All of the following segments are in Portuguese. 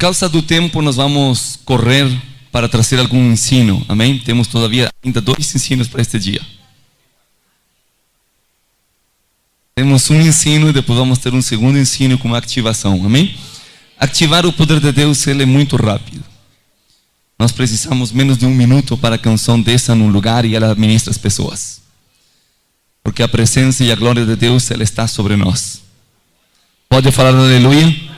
causa do tempo, nós vamos correr para trazer algum ensino, amém? Temos todavia ainda 2 ensinos para este dia. Temos um ensino e depois vamos ter um segundo ensino com uma ativação, amém? Ativar o poder de Deus, ele é muito rápido. Nós precisamos menos de 1 minuto para que a unção desça num lugar e ela administre as pessoas. Porque a presença e a glória de Deus, ela está sobre nós. Pode falar aleluia?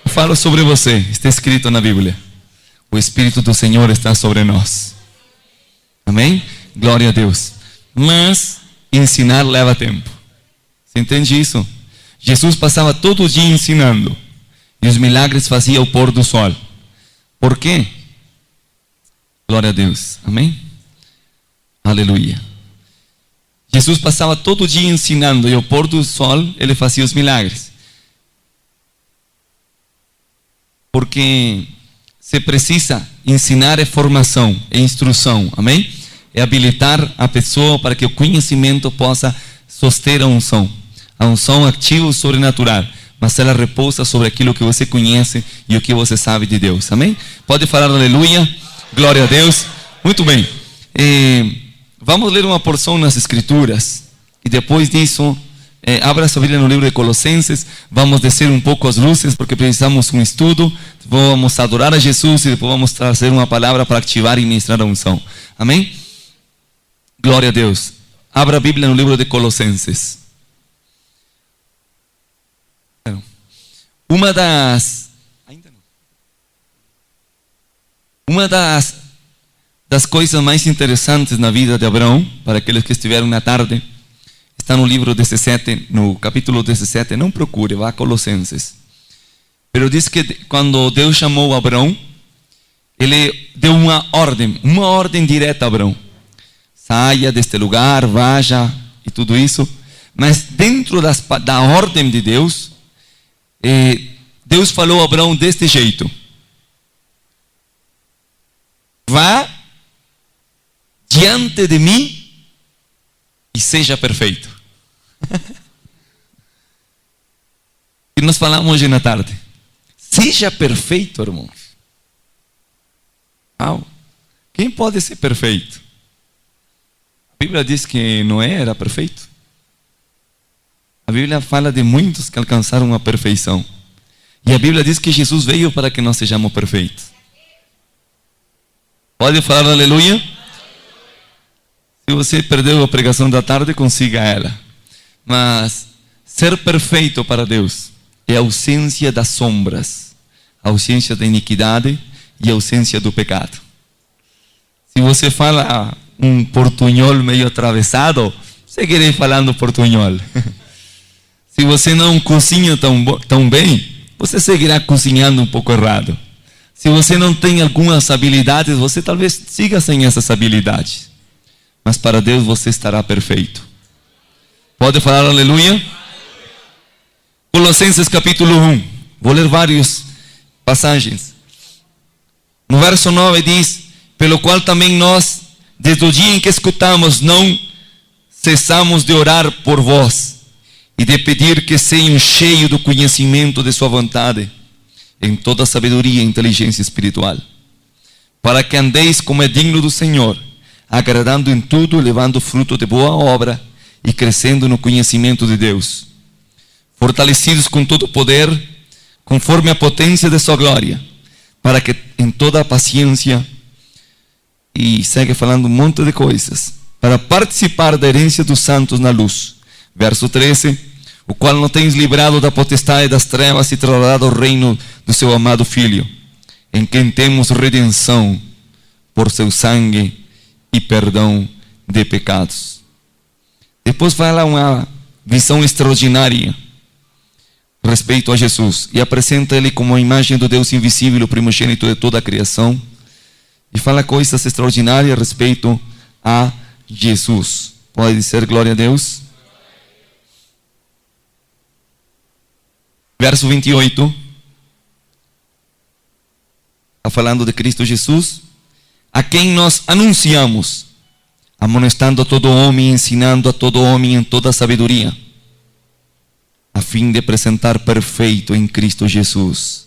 Eu falo sobre você, está escrito na Bíblia. O Espírito do Senhor está sobre nós. Amém? Glória a Deus. Mas ensinar leva tempo. Você entende isso? Jesus passava todo o dia ensinando. E os milagres fazia ao pôr do sol. Por quê? Glória a Deus. Amém? Aleluia. Jesus passava todo o dia ensinando. E ao pôr do sol ele fazia os milagres. Porque se precisa ensinar é formação, é instrução, amém? É habilitar a pessoa para que o conhecimento possa suster a unção. A unção ativa o sobrenatural, mas ela repousa sobre aquilo que você conhece e o que você sabe de Deus, amém? Pode falar aleluia, glória a Deus. Muito bem, vamos ler uma porção nas Escrituras e depois disso abra sua Bíblia no livro de Colossenses. Vamos descer um pouco as luzes porque precisamos um estudo. Vamos adorar a Jesus e depois vamos trazer uma palavra para ativar e ministrar a unção. Amém? Glória a Deus. Abra a Bíblia no livro de Colossenses. Uma das coisas mais interessantes na vida de Abraão, para aqueles que estiveram na tarde, está no livro 17, no capítulo 17, não procure, vá a Colossenses. Pero diz que quando Deus chamou Abraão, ele deu uma ordem direta a Abraão. Saia deste lugar, vaja e tudo isso. Mas dentro da ordem de Deus, Deus falou a Abraão deste jeito: vá diante de mim e seja perfeito. E nós falamos hoje na tarde. Seja perfeito, irmãos. Quem pode ser perfeito? A Bíblia diz que Noé era perfeito. A Bíblia fala de muitos que alcançaram a perfeição. E a Bíblia diz que Jesus veio para que nós sejamos perfeitos. Pode falar aleluia? Se você perdeu a pregação da tarde, consiga ela. Mas ser perfeito para Deus é a ausência das sombras, a ausência da iniquidade e a ausência do pecado. Se você fala um portunhol meio atravessado, seguirei falando portunhol. Se você não cozinha tão bem, você seguirá cozinhando um pouco errado. Se você não tem algumas habilidades, você talvez siga sem essas habilidades. Mas para Deus você estará perfeito. Pode falar aleluia? Colossenses capítulo 1. Vou ler várias passagens. No verso 9 diz: pelo qual também nós, desde o dia em que escutamos, não cessamos de orar por vós e de pedir que sejam cheios do conhecimento de sua vontade, em toda sabedoria e inteligência espiritual, para que andeis como é digno do Senhor, agradando em tudo, levando fruto de boa obra e crescendo no conhecimento de Deus, fortalecidos com todo o poder, conforme a potência de sua glória, para que em toda a paciência, e segue falando um monte de coisas, para participar da herência dos santos na luz. Verso 13: o qual não tens livrado da potestade das trevas e trasladado ao reino do seu amado Filho, em quem temos redenção por seu sangue e perdão de pecados. Depois fala uma visão extraordinária a respeito a Jesus e apresenta ele como a imagem do Deus invisível, o primogênito de toda a criação, e fala coisas extraordinárias a respeito a Jesus. Pode dizer glória a Deus? Verso 28 está falando de Cristo Jesus, a quem nós anunciamos, amonestando a todo homem, ensinando a todo homem em toda sabedoria, a fim de apresentar perfeito em Cristo Jesus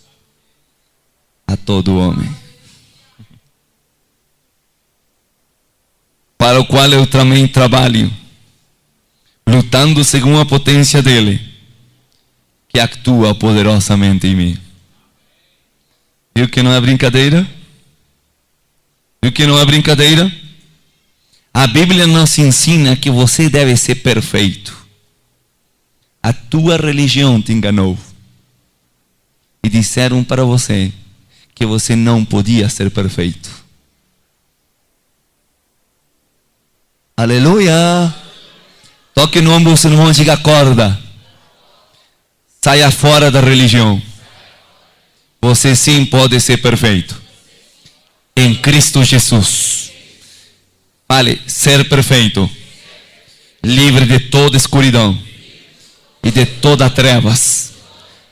a todo homem. Para o qual eu também trabalho, lutando segundo a potência dele, que atua poderosamente em mim. Viu que não é brincadeira? Viu que não é brincadeira? A Bíblia nos ensina que você deve ser perfeito. A tua religião te enganou. E disseram para você que você não podia ser perfeito. Aleluia! Toque no ombro do seu irmão e diga: acorda. Saia fora da religião. Você sim pode ser perfeito. Em Cristo Jesus. Fale: ser perfeito. Livre de toda escuridão. E de todas trevas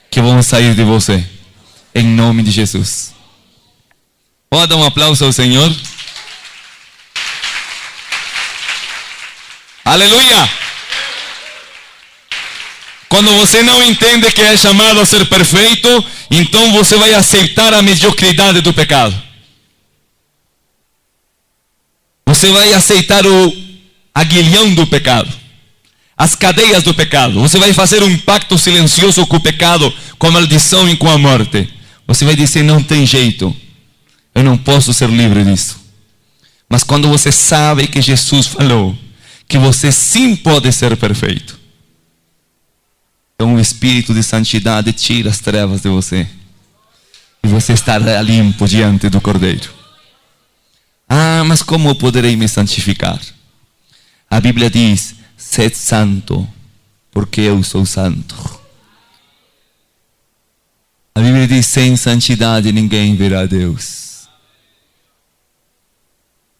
que vão sair de você. Em nome de Jesus. Pode dar um aplauso ao Senhor? Aleluia! Quando você não entende que é chamado a ser perfeito, então você vai aceitar a mediocridade do pecado. Você vai aceitar o aguilhão do pecado, as cadeias do pecado. Você vai fazer um pacto silencioso com o pecado, com a maldição e com a morte. Você vai dizer: não tem jeito, eu não posso ser livre disso. Mas quando você sabe que Jesus falou que você sim pode ser perfeito, então o Espírito de santidade tira as trevas de você. E você estará limpo diante do Cordeiro. Ah, mas como eu poderei me santificar? A Bíblia diz: sede santo, porque eu sou santo. A Bíblia diz: sem santidade ninguém verá a Deus.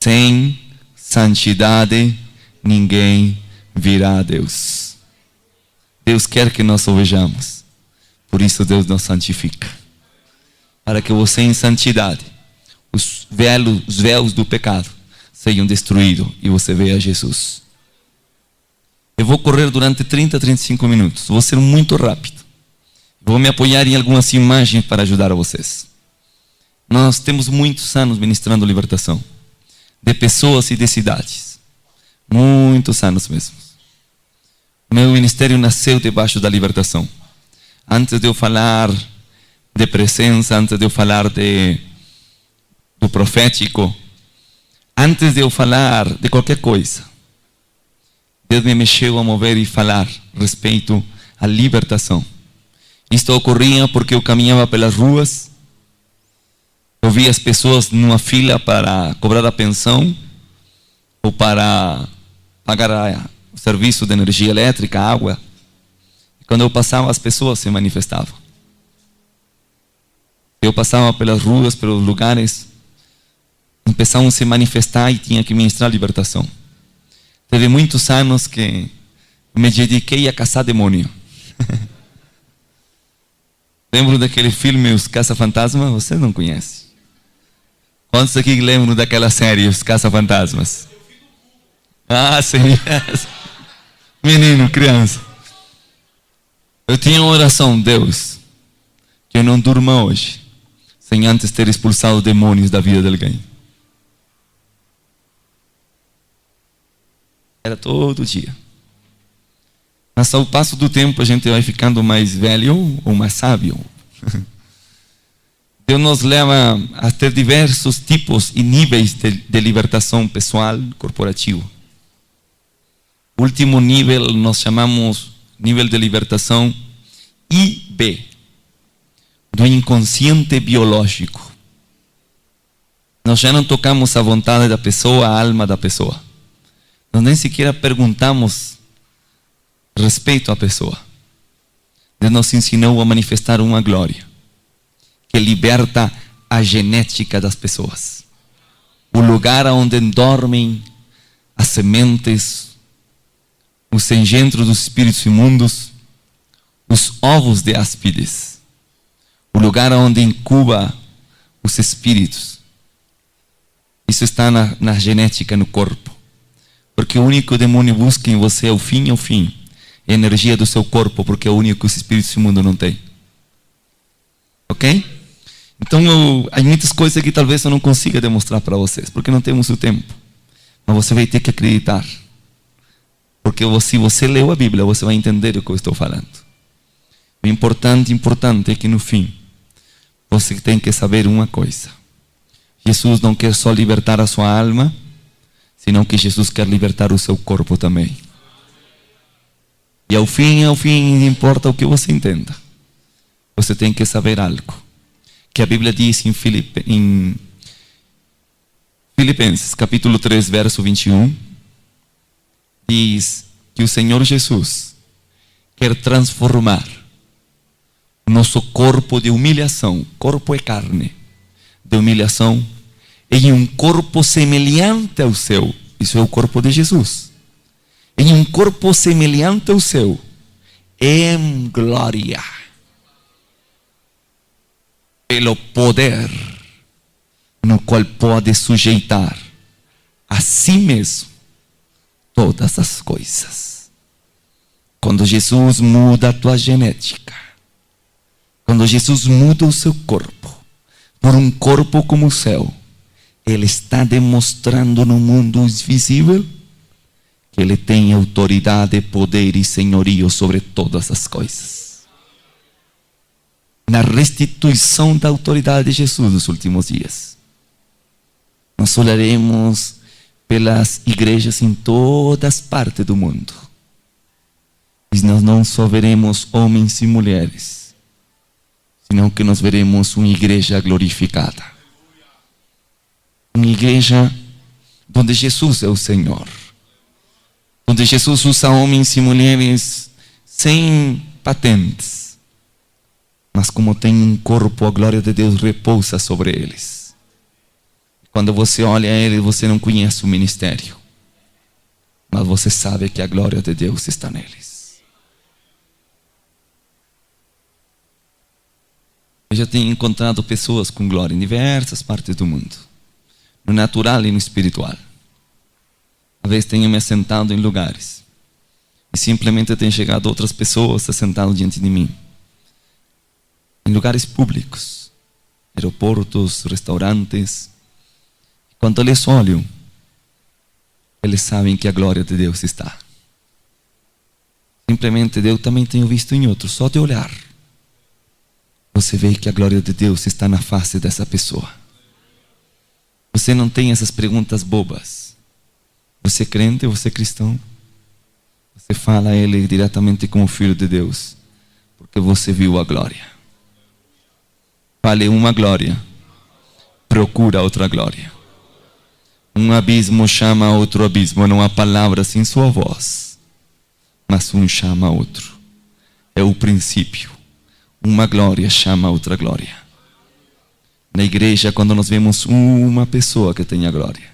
Sem santidade ninguém virá a Deus. Deus quer que nós o vejamos. Por isso Deus nos santifica. Para que você em santidade, os véus do pecado sejam destruídos e você veja Jesus. Eu vou correr durante 30 a 35 minutos. Vou ser muito rápido. Vou me apoiar em algumas imagens para ajudar a vocês. Nós temos muitos anos ministrando libertação de pessoas e de cidades. Muitos anos mesmo. Meu ministério nasceu debaixo da libertação. Antes de eu falar de presença, antes de eu falar do profético, antes de eu falar de qualquer coisa, Deus me mexeu a mover e falar respeito à libertação. Isto ocorria porque eu caminhava pelas ruas, eu via as pessoas numa fila para cobrar a pensão ou para pagar o serviço de energia elétrica, água. E quando eu passava, as pessoas se manifestavam. Eu passava pelas ruas, pelos lugares, começavam a se manifestar e tinha que ministrar libertação. Teve muitos anos que me dediquei a caçar demônio. Lembro daquele filme Os Caça-Fantasmas? Você não conhece? Quantos aqui lembram daquela série Os Caça-Fantasmas? Ah, sim. Menino, criança. Eu tinha uma oração: Deus, que eu não durma hoje sem antes ter expulsado demônios da vida de alguém. Era todo dia. Mas ao passo do tempo a gente vai ficando mais velho ou mais sábio. Deus nos leva a ter diversos tipos e níveis de libertação pessoal, corporativa. O último nível nós chamamos nível de libertação IB, do inconsciente biológico. Nós já não tocamos a vontade da pessoa, a alma da pessoa. Nós nem sequer perguntamos respeito à pessoa. Deus nos ensinou a manifestar uma glória que liberta a genética das pessoas. O lugar onde dormem as sementes, os engendros dos espíritos imundos, os ovos de áspides. O lugar onde incuba os espíritos. Isso está na genética, no corpo. Porque o único demônio busca em você é o fim. A energia do seu corpo, porque é o único que os espíritos imundos não têm. Ok? Então, há muitas coisas que talvez eu não consiga demonstrar para vocês, porque não temos o tempo. Mas você vai ter que acreditar. Porque se você leu a Bíblia, você vai entender o que eu estou falando. O importante é que no fim, você tem que saber uma coisa. Jesus não quer só libertar a sua alma, senão que Jesus quer libertar o seu corpo também. E ao fim, não importa o que você entenda. Você tem que saber algo. Que a Bíblia diz em Filipenses, capítulo 3, verso 21, diz que o Senhor Jesus quer transformar nosso corpo de humilhação, corpo é carne, de humilhação, em um corpo semelhante ao seu. Isso é o corpo de Jesus. Em um corpo semelhante ao seu, em glória, pelo poder no qual pode sujeitar a si mesmo todas as coisas. Quando Jesus muda a tua genética, quando Jesus muda o seu corpo por um corpo como o céu, Ele está demonstrando no mundo invisível que Ele tem autoridade, poder e senhorio sobre todas as coisas. Na restituição da autoridade de Jesus nos últimos dias, nós olharemos pelas igrejas em todas partes do mundo, e nós não só veremos homens e mulheres, senão que nós veremos uma igreja glorificada, uma igreja onde Jesus é o Senhor, onde Jesus usa homens e mulheres sem patentes, mas como tem um corpo, a glória de Deus repousa sobre eles. Quando você olha a ele, você não conhece o ministério, mas você sabe que a glória de Deus está neles. Eu já tenho encontrado pessoas com glória em diversas partes do mundo, no natural e no espiritual. Às vezes tenho me assentado em lugares e simplesmente tem chegado outras pessoas se sentando diante de mim, em lugares públicos, aeroportos, restaurantes. Quando eles olham, eles sabem que a glória de Deus está. Simplesmente eu também tenho visto em outros, só de olhar, você vê que a glória de Deus está na face dessa pessoa. Você não tem essas perguntas bobas. Você é crente, você é cristão. Você fala a Ele diretamente como filho de Deus, porque você viu a glória. Fale uma glória, procura outra glória. Um abismo chama outro abismo, não há palavra sem sua voz, mas um chama outro. É o princípio. Uma glória chama outra glória. Na igreja, quando nós vemos uma pessoa que tem a glória,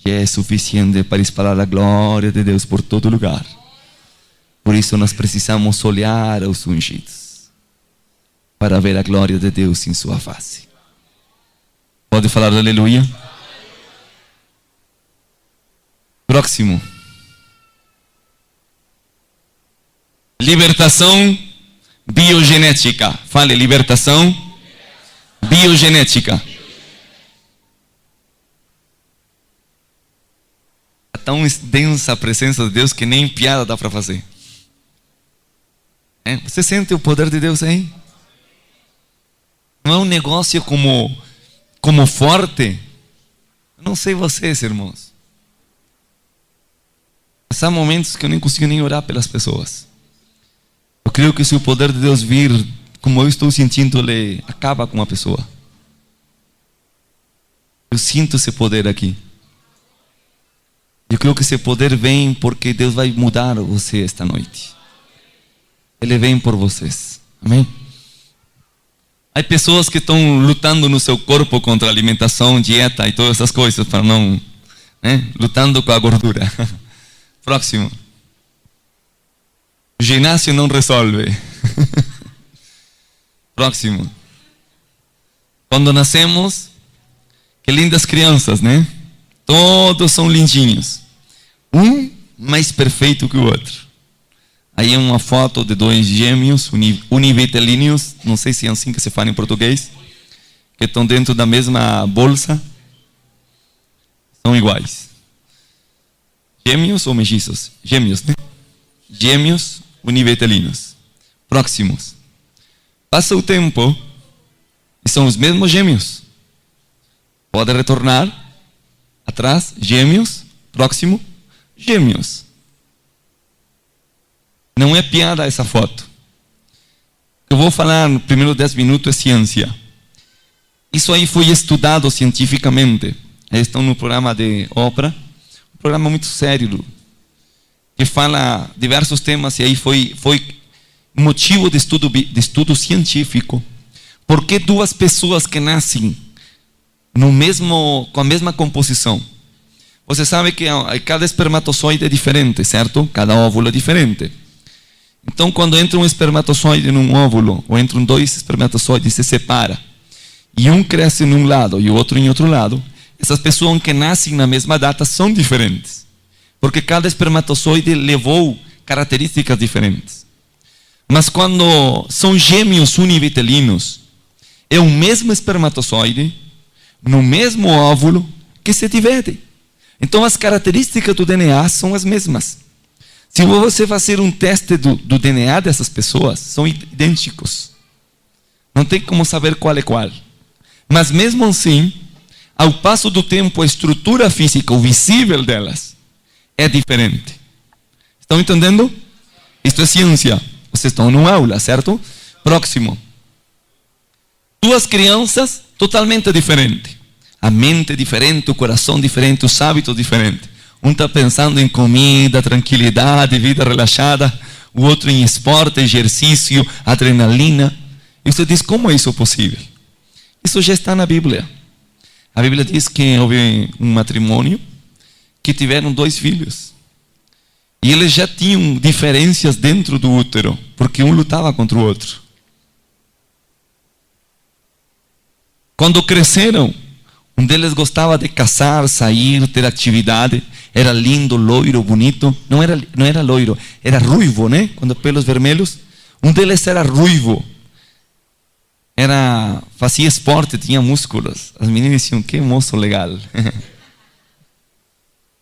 já é suficiente para espalhar a glória de Deus por todo lugar. Por isso nós precisamos olhar aos ungidos, para ver a glória de Deus em sua face. Pode falar aleluia? Próximo. Libertação biogenética. Fale, libertação biogenética. É tão densa a presença de Deus que nem piada dá para fazer. Você sente o poder de Deus aí? Não é um negócio como forte? Eu não sei vocês, irmãos. Há momentos que eu nem consigo nem orar pelas pessoas. Eu creio que se o poder de Deus vir, como eu estou sentindo, ele acaba com a pessoa. Eu sinto esse poder aqui. Eu creio que esse poder vem porque Deus vai mudar você esta noite. Ele vem por vocês. Amém? Há pessoas que estão lutando no seu corpo contra a alimentação, dieta e todas essas coisas para não, lutando com a gordura. Próximo. O ginásio não resolve. Próximo. Quando nascemos, que lindas crianças, né? Todos são lindinhos. Um mais perfeito que o outro. Aí é uma foto de dois gêmeos univitelíneos, não sei se é assim que se fala em português. que estão dentro da mesma bolsa são iguais. Gêmeos ou mellizos? Gêmeos, né? Gêmeos univitelinos, próximos. Passa o tempo e são os mesmos gêmeos. Pode retornar atrás, gêmeos, próximo, gêmeos. Não é piada essa foto. Eu vou falar no primeiro 10 minutos é ciência. Isso aí foi estudado cientificamente. Eles estão no programa de Oprah, um programa muito sério, que fala diversos temas, e aí foi motivo de estudo científico. Por que duas pessoas que nascem com a mesma composição? Você sabe que cada espermatozoide é diferente, certo? Cada óvulo é diferente. Então, quando entra um espermatozoide num óvulo, ou entram dois espermatozoides e se separa, e um cresce num lado e o outro em outro lado, essas pessoas que nascem na mesma data são diferentes, porque cada espermatozoide levou características diferentes. Mas quando são gêmeos univitelinos, é o mesmo espermatozoide no mesmo óvulo que se dividem. Então as características do DNA são as mesmas. Se você fazer um teste do DNA dessas pessoas, são idênticos. Não tem como saber qual é qual. Mas mesmo assim, ao passo do tempo, a estrutura física, o visível delas, é diferente. Estão entendendo? Isto é ciência. Vocês estão numa aula, certo? Próximo. Duas crianças totalmente diferentes. A mente é diferente, o coração diferente, os hábitos diferentes. Um está pensando em comida, tranquilidade, vida relaxada. O outro em esporte, exercício, adrenalina. E você diz, como é isso possível? Isso já está na Bíblia. A Bíblia diz que houve um matrimônio que tiveram 2 filhos. E eles já tinham diferenças dentro do útero, porque um lutava contra o outro. Quando cresceram, um deles gostava de caçar, sair, ter atividade. Era lindo, loiro, bonito. Não era loiro, era ruivo, né? Quando pelos vermelhos. Um deles era ruivo. Fazia esporte, tinha músculos. As meninas diziam, que moço legal.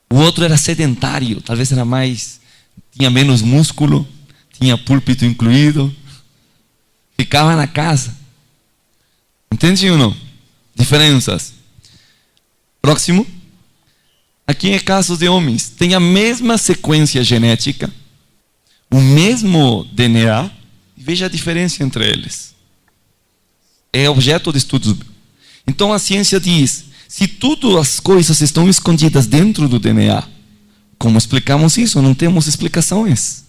O outro era sedentário, talvez tinha menos músculo, tinha púlpito incluído. Ficava na casa. Entende ou não? Diferenças. Próximo. Aqui é casos de homens. Tem a mesma sequência genética, o mesmo DNA, e veja a diferença entre eles. É objeto de estudos. Então a ciência diz, se todas as coisas estão escondidas dentro do DNA, como explicamos isso? Não temos explicações.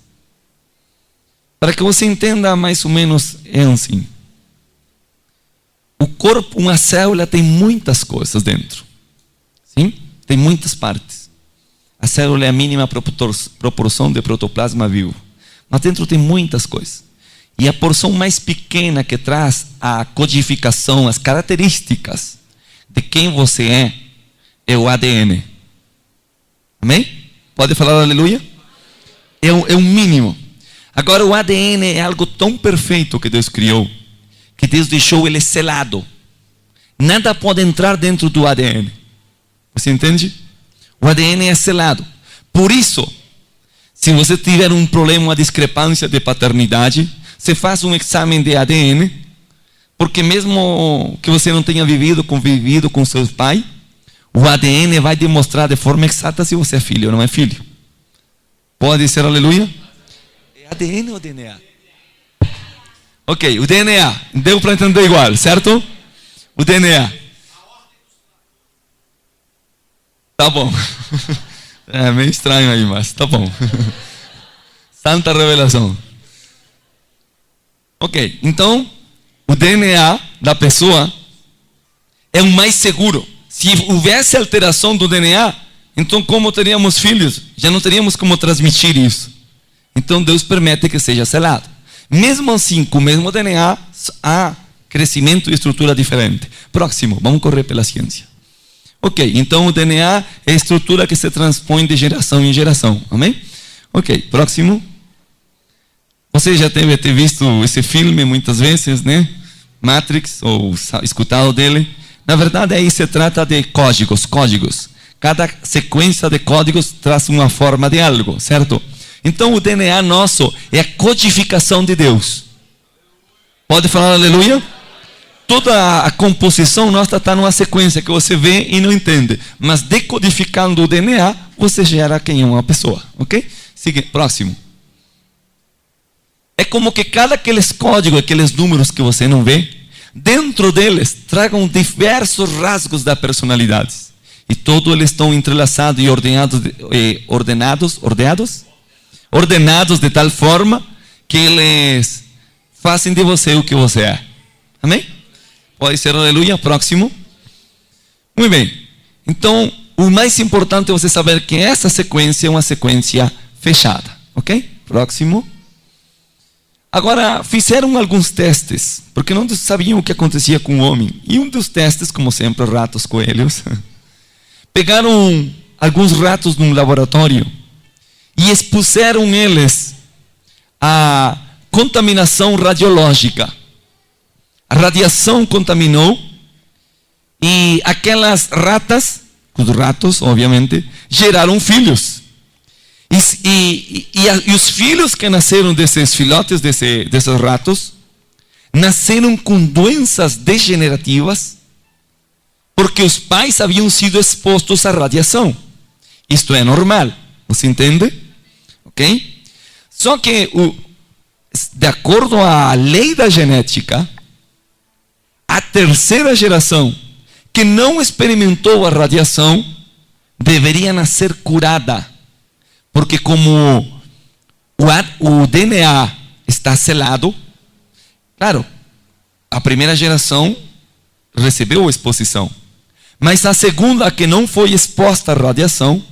Para que você entenda mais ou menos, é assim. O corpo, uma célula tem muitas coisas dentro. Sim? Tem muitas partes. A célula é a mínima proporção de protoplasma vivo. Mas dentro tem muitas coisas. E a porção mais pequena que traz a codificação, as características de quem você é o ADN. Amém? Pode falar aleluia? É o mínimo. Agora o ADN é algo tão perfeito que Deus criou, que Deus deixou ele selado. Nada pode entrar dentro do ADN. Você entende? O ADN é selado. Por isso, se você tiver um problema, uma discrepância de paternidade, você faz um exame de ADN, porque mesmo que você não tenha convivido com seus pais, o ADN vai demonstrar de forma exata se você é filho ou não é filho. Pode ser aleluia? É ADN ou DNA? Ok, o DNA. Deu para entender igual, certo? O DNA. Tá bom. É meio estranho aí, mas tá bom. Santa revelação. Ok, então o DNA da pessoa é o mais seguro. Se houvesse alteração do DNA, então como teríamos filhos? Já não teríamos como transmitir isso. Então Deus permite que seja selado. Mesmo assim, com o mesmo DNA, há crescimento e estrutura diferente. Próximo, vamos correr pela ciência. Ok, então o DNA é a estrutura que se transpõe de geração em geração. Amém? Ok, próximo. Você já deve ter visto esse filme muitas vezes, né? Matrix, ou escutado dele. Na verdade, aí se trata de códigos. Cada sequência de códigos traz uma forma de algo, certo? Então o DNA nosso é a codificação de Deus. Pode falar aleluia? Toda a composição nossa está numa sequência que você vê e não entende. Mas decodificando o DNA, você gera quem é uma pessoa, ok? Próximo. É como que cada aqueles códigos, aqueles números que você não vê, dentro deles tragam diversos rasgos da personalidade. E todos eles estão entrelaçados e ordenados de tal forma que eles fazem de você o que você é. Amém? Pode ser aleluia. Próximo. Muito bem. Então, o mais importante é você saber que essa sequência é uma sequência fechada. Ok? Próximo. Agora, fizeram alguns testes, porque não sabiam o que acontecia com o homem. E um dos testes, como sempre, ratos, coelhos, pegaram alguns ratos num laboratório e expuseram eles à contaminação radiológica. A radiação contaminou e aquelas ratas, os ratos, obviamente, geraram filhos. E os filhos que nasceram desses filhotes, desses ratos, nasceram com doenças degenerativas, porque os pais haviam sido expostos à radiação. Isto é normal, você entende? Ok? Só que, de acordo à lei da genética, a terceira geração que não experimentou a radiação deveria nascer curada. Porque como o DNA está selado, claro, a primeira geração recebeu a exposição. Mas a segunda, que não foi exposta à radiação,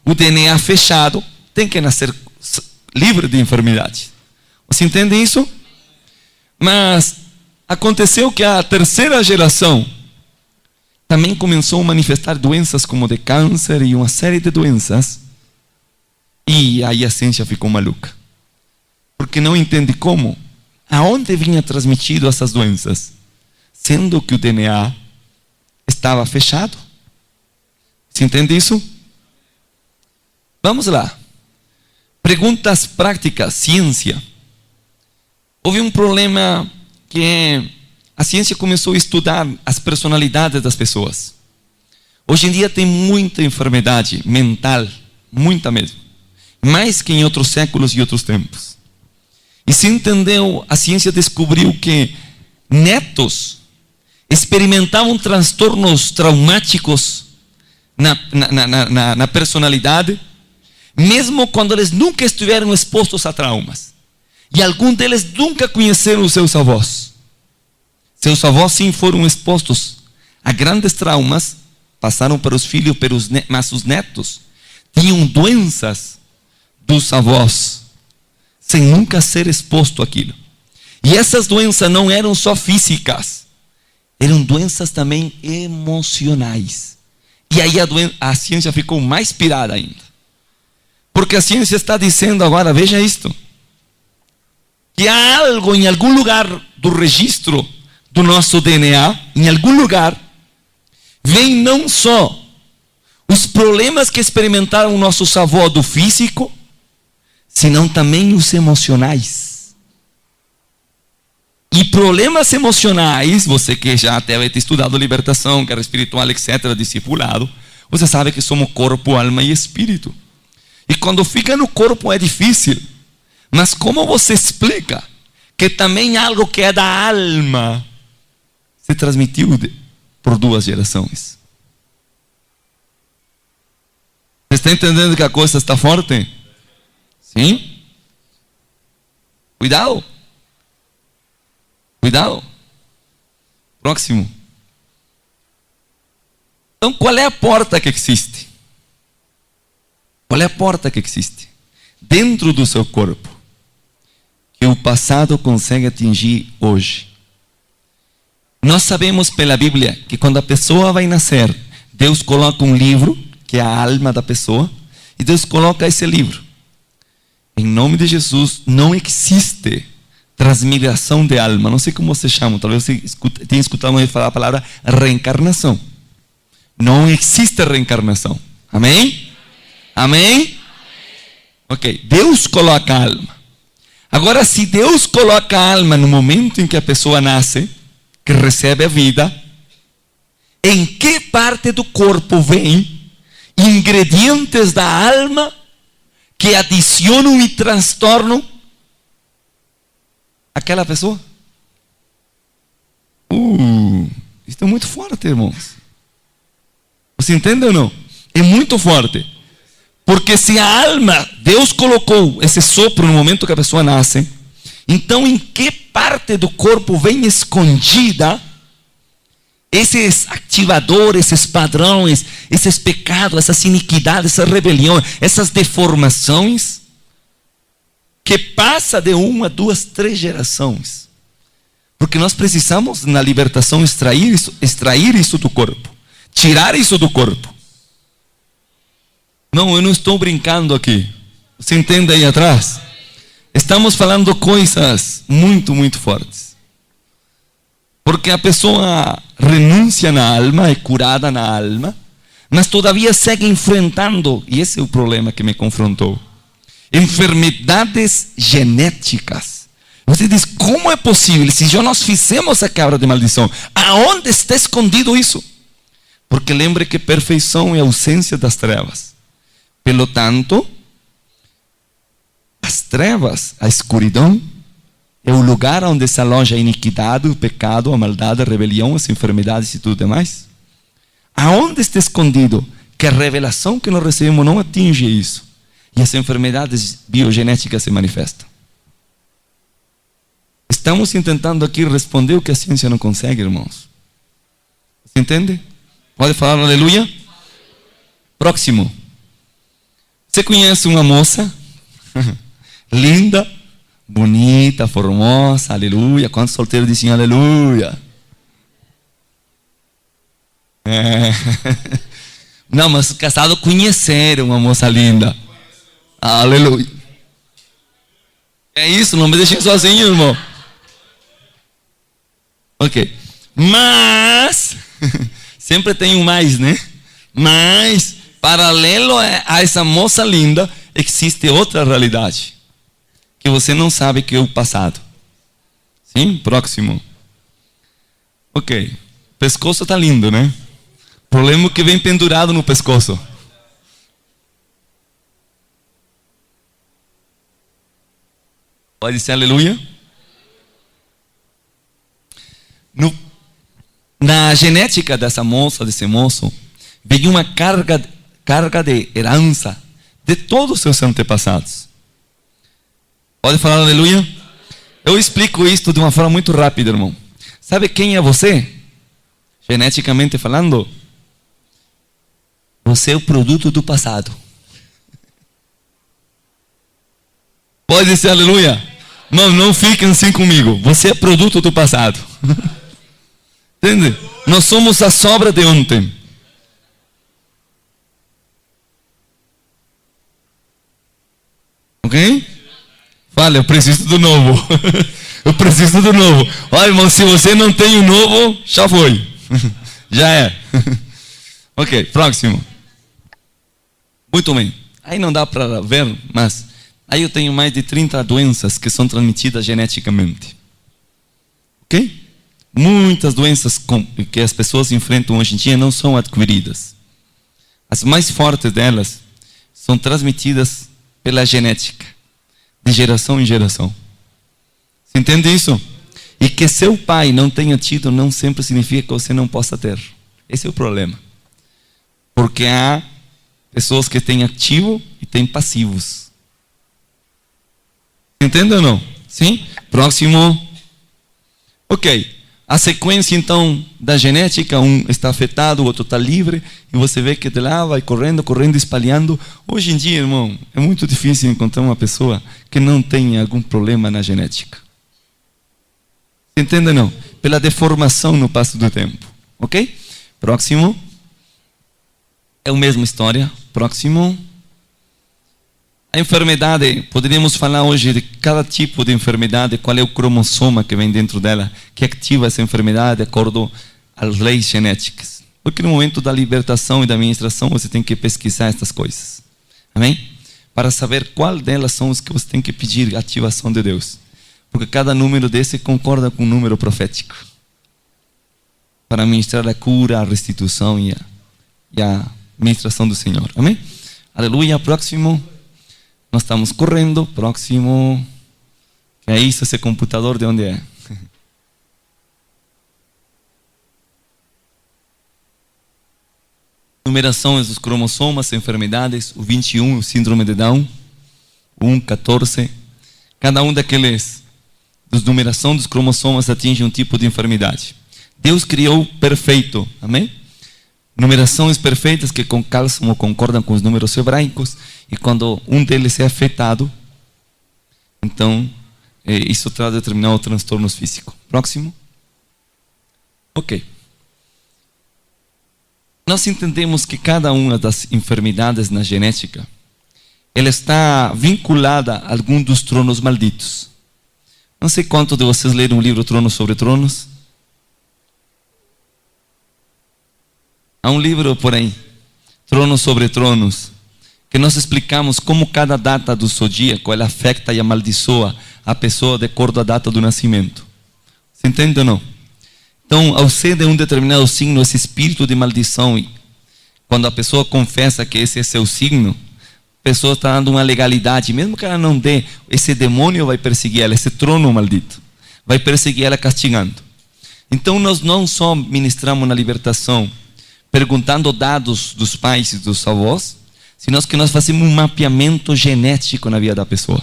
o DNA fechado, tem que nascer livre de enfermidade. Você entende isso? Mas aconteceu que a terceira geração também começou a manifestar doenças como de câncer e uma série de doenças. E aí a ciência ficou maluca. Porque não entende como, aonde vinha transmitido essas doenças, sendo que o DNA estava fechado. Você entende isso? Vamos lá. Perguntas práticas, ciência. Houve um problema que a ciência começou a estudar as personalidades das pessoas. Hoje em dia tem muita enfermidade mental, muita mesmo. Mais que em outros séculos e outros tempos. E se entendeu, a ciência descobriu que netos experimentavam transtornos traumáticos na personalidade, mesmo quando eles nunca estiveram expostos a traumas. E alguns deles nunca conheceram os seus avós. Seus avós sim foram expostos a grandes traumas, passaram para os filhos, mas os netos tinham doenças dos avós, sem nunca ser exposto àquilo. E essas doenças não eram só físicas, eram doenças também emocionais. E aí a ciência ficou mais pirada ainda. Porque a ciência está dizendo agora, veja isto, que há algo em algum lugar do registro do nosso DNA, em algum lugar, vem não só os problemas que experimentaram nossos avós do físico, senão também os emocionais. E problemas emocionais, você que já deve ter estudado libertação, guerra espiritual, etc., discipulado, você sabe que somos corpo, alma e espírito. E quando fica no corpo é difícil. Mas como você explica que também algo que é da alma se transmitiu por duas gerações? Você está entendendo que a coisa está forte? Sim? Cuidado. Cuidado. Próximo. Então, qual é a porta que existe? Qual é a porta que existe? Dentro do seu corpo, que o passado consegue atingir hoje. Nós sabemos pela Bíblia que quando a pessoa vai nascer, Deus coloca um livro, que é a alma da pessoa, e Deus coloca esse livro. Em nome de Jesus, não existe transmigração de alma. Não sei como se chama, talvez você tenha escutado falar a palavra reencarnação. Não existe reencarnação. Amém? Amém? Ok, Deus coloca a alma. Agora, se Deus coloca a alma no momento em que a pessoa nasce, que recebe a vida, em que parte do corpo vem ingredientes da alma que adicionam e transtornam aquela pessoa? Isso é muito forte, irmãos. Você entende ou não? É muito forte. Porque se a alma, Deus colocou esse sopro no momento que a pessoa nasce, então em que parte do corpo vem escondida esses ativadores, esses padrões, esses pecados, essas iniquidades, essas rebeliões, essas deformações, que passa de 1 a 2, 3 gerações. Porque nós precisamos, na libertação, extrair isso do corpo, tirar isso do corpo. Não, eu não estou brincando aqui. Você entende aí atrás? Estamos falando coisas muito, muito fortes. Porque a pessoa renuncia na alma, é curada na alma, mas todavia segue enfrentando, e esse é o problema que me confrontou, enfermidades genéticas. Você diz, como é possível? Se já nós fizemos a quebra de maldição, aonde está escondido isso? Porque lembre que perfeição é a ausência das trevas. Pelo tanto, as trevas, a escuridão, é o lugar onde se aloja a iniquidade, o pecado, a maldade, a rebelião, as enfermidades e tudo demais. Aonde está escondido que a revelação que nós recebemos não atinge isso e as enfermidades biogenéticas se manifestam? Estamos tentando aqui responder o que a ciência não consegue, irmãos. Você entende? Pode falar aleluia? Próximo. Você conhece uma moça linda, bonita, formosa, aleluia. Quantos solteiros dizem aleluia? Não, mas casados conheceram uma moça linda. Aleluia. É isso, não me deixem sozinho, irmão. Ok. Mas, sempre tem um mais, né? Mas, paralelo a essa moça linda, existe outra realidade que você não sabe que é o passado. Sim? Próximo. Ok. Pescoço está lindo, né? O problema é que vem pendurado no pescoço. Pode ser aleluia? Na genética dessa moça, desse moço, veio uma carga de herança de todos os seus antepassados. Pode falar aleluia? Eu explico isto de uma forma muito rápida, irmão. Sabe quem é você? Geneticamente falando, você é o produto do passado. Pode ser aleluia? Não fiquem assim comigo. Você é produto do passado. Entende? Nós somos a sobra de ontem. Ok? Fala, eu preciso do novo. Eu preciso do novo. Olha, irmão, se você não tem o novo, já foi. Já é. Ok, próximo. Muito bem. Aí não dá para ver, mas aí eu tenho mais de 30 doenças que são transmitidas geneticamente. Ok? Muitas doenças que as pessoas enfrentam hoje em dia não são adquiridas. As mais fortes delas são transmitidas pela genética, de geração em geração. Você entende isso? E que seu pai não tenha tido não sempre significa que você não possa ter. Esse é o problema. Porque há pessoas que têm ativo e têm passivos. Entende ou não? Sim? Próximo. Ok. A sequência então da genética, um está afetado, o outro está livre, e você vê que de lá vai correndo, espalhando. Hoje em dia, irmão, é muito difícil encontrar uma pessoa que não tenha algum problema na genética. Você entende ou não? Pela deformação no passo do tempo. Ok? Próximo. É a mesma história. Próximo. A enfermidade, poderíamos falar hoje de cada tipo de enfermidade, qual é o cromossoma que vem dentro dela, que ativa essa enfermidade de acordo às leis genéticas. Porque no momento da libertação e da ministração, você tem que pesquisar essas coisas. Amém? Para saber qual delas são os que você tem que pedir a ativação de Deus. Porque cada número desse concorda com um número profético. Para ministrar a cura, a restituição e a ministração do Senhor. Amém? Aleluia. Próximo. Nós estamos correndo. Próximo. Que é isso, esse computador, de onde é? Numerações dos cromossomas, enfermidades, o 21, o síndrome de Down, 1, 14. Cada um daqueles, numeração dos cromossomas atinge um tipo de enfermidade. Deus criou perfeito, amém? Numerações perfeitas que calçam ou concordam com os números hebraicos, e quando um deles é afetado, então isso traz determinados transtornos físicos. Próximo. Ok. Nós entendemos que cada uma das enfermidades na genética, ela está vinculada a algum dos tronos malditos. Não sei quantos de vocês leram o livro Tronos sobre Tronos. Há um livro por aí, Tronos sobre Tronos, que nós explicamos como cada data do zodíaco ela afeta e amaldiçoa a pessoa de acordo à data do nascimento. Você entende ou não? Então, ao ser de um determinado signo, esse espírito de maldição, e quando a pessoa confessa que esse é seu signo, a pessoa está dando uma legalidade, mesmo que ela não dê, esse demônio vai perseguir ela, esse trono maldito, vai perseguir ela castigando. Então, nós não só ministramos na libertação, perguntando dados dos pais e dos avós, senão que nós fazemos um mapeamento genético na vida da pessoa.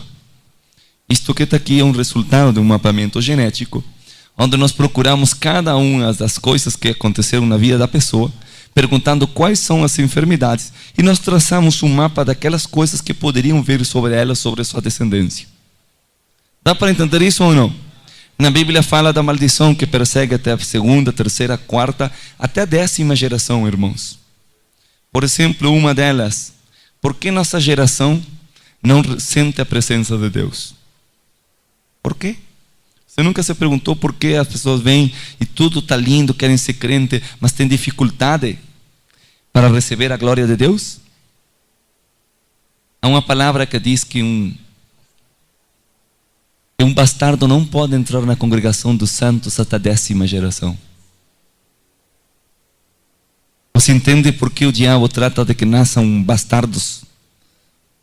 Isto que está aqui é um resultado de um mapeamento genético, onde nós procuramos cada uma das coisas que aconteceram na vida da pessoa, perguntando quais são as enfermidades, e nós traçamos um mapa daquelas coisas que poderiam vir sobre ela, sobre a sua descendência. Dá para entender isso ou não? Na Bíblia fala da maldição que persegue até a segunda, terceira, quarta, até a 10ª geração, irmãos. Por exemplo, uma delas, por que nossa geração não sente a presença de Deus? Por quê? Você nunca se perguntou por que as pessoas vêm e tudo está lindo, querem ser crente, mas tem dificuldade para receber a glória de Deus? Há uma palavra que diz que um bastardo não pode entrar na congregação dos santos até a 10ª geração. Você entende por que o diabo trata de que nasçam bastardos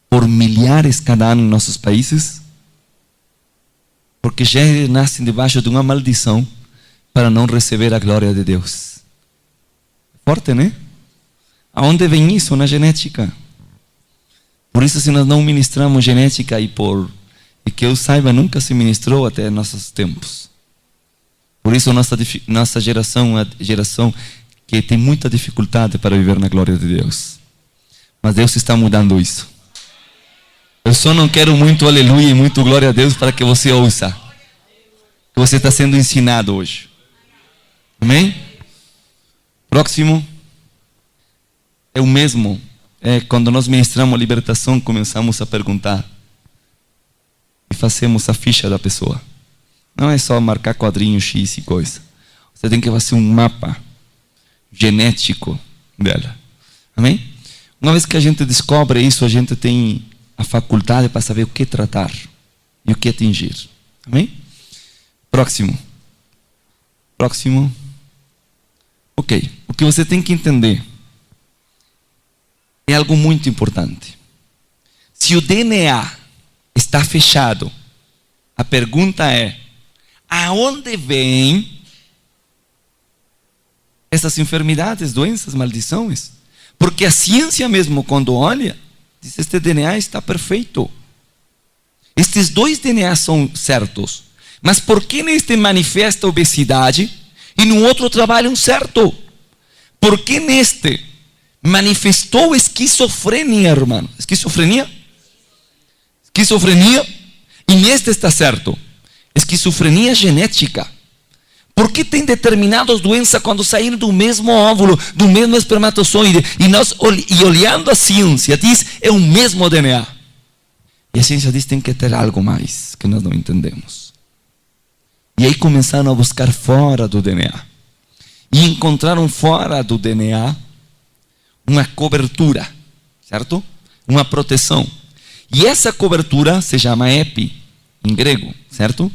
por milhares cada ano em nossos países? Porque já nascem debaixo de uma maldição para não receber a glória de Deus. Forte, né? Aonde vem isso? Na genética. Por isso, se nós não ministramos genética, e que eu saiba, nunca se ministrou até nossos tempos. Por isso, nossa geração é a geração que tem muita dificuldade para viver na glória de Deus. Mas Deus está mudando isso. Eu só não quero muito aleluia e muito glória a Deus para que você ouça. Que você está sendo ensinado hoje. Amém? Próximo. É o mesmo. Quando nós ministramos a libertação, começamos a perguntar. E fazemos a ficha da pessoa. Não é só marcar quadrinho X e coisa. Você tem que fazer um mapa genético dela. Amém? Uma vez que a gente descobre isso, a gente tem a faculdade para saber o que tratar e o que atingir. Amém? Próximo. Ok. O que você tem que entender é algo muito importante. Se o DNA está fechado, a pergunta é: aonde vêm essas enfermidades, doenças, maldições? Porque a ciência mesmo, quando olha, diz: este DNA está perfeito. Estes dois DNAs são certos. Mas por que neste manifesta obesidade e no outro trabalham certo? Por que neste manifestou esquizofrenia, irmão? Esquizofrenia, e neste está certo. Esquizofrenia genética. Por que tem determinadas doenças quando saíram do mesmo óvulo, do mesmo espermatozoide? E olhando a ciência, diz: é o mesmo DNA. E a ciência diz que tem que ter algo mais que nós não entendemos. E aí começaram a buscar fora do DNA. E encontraram fora do DNA uma cobertura, certo? Uma proteção. E essa cobertura se chama epi, em grego, certo?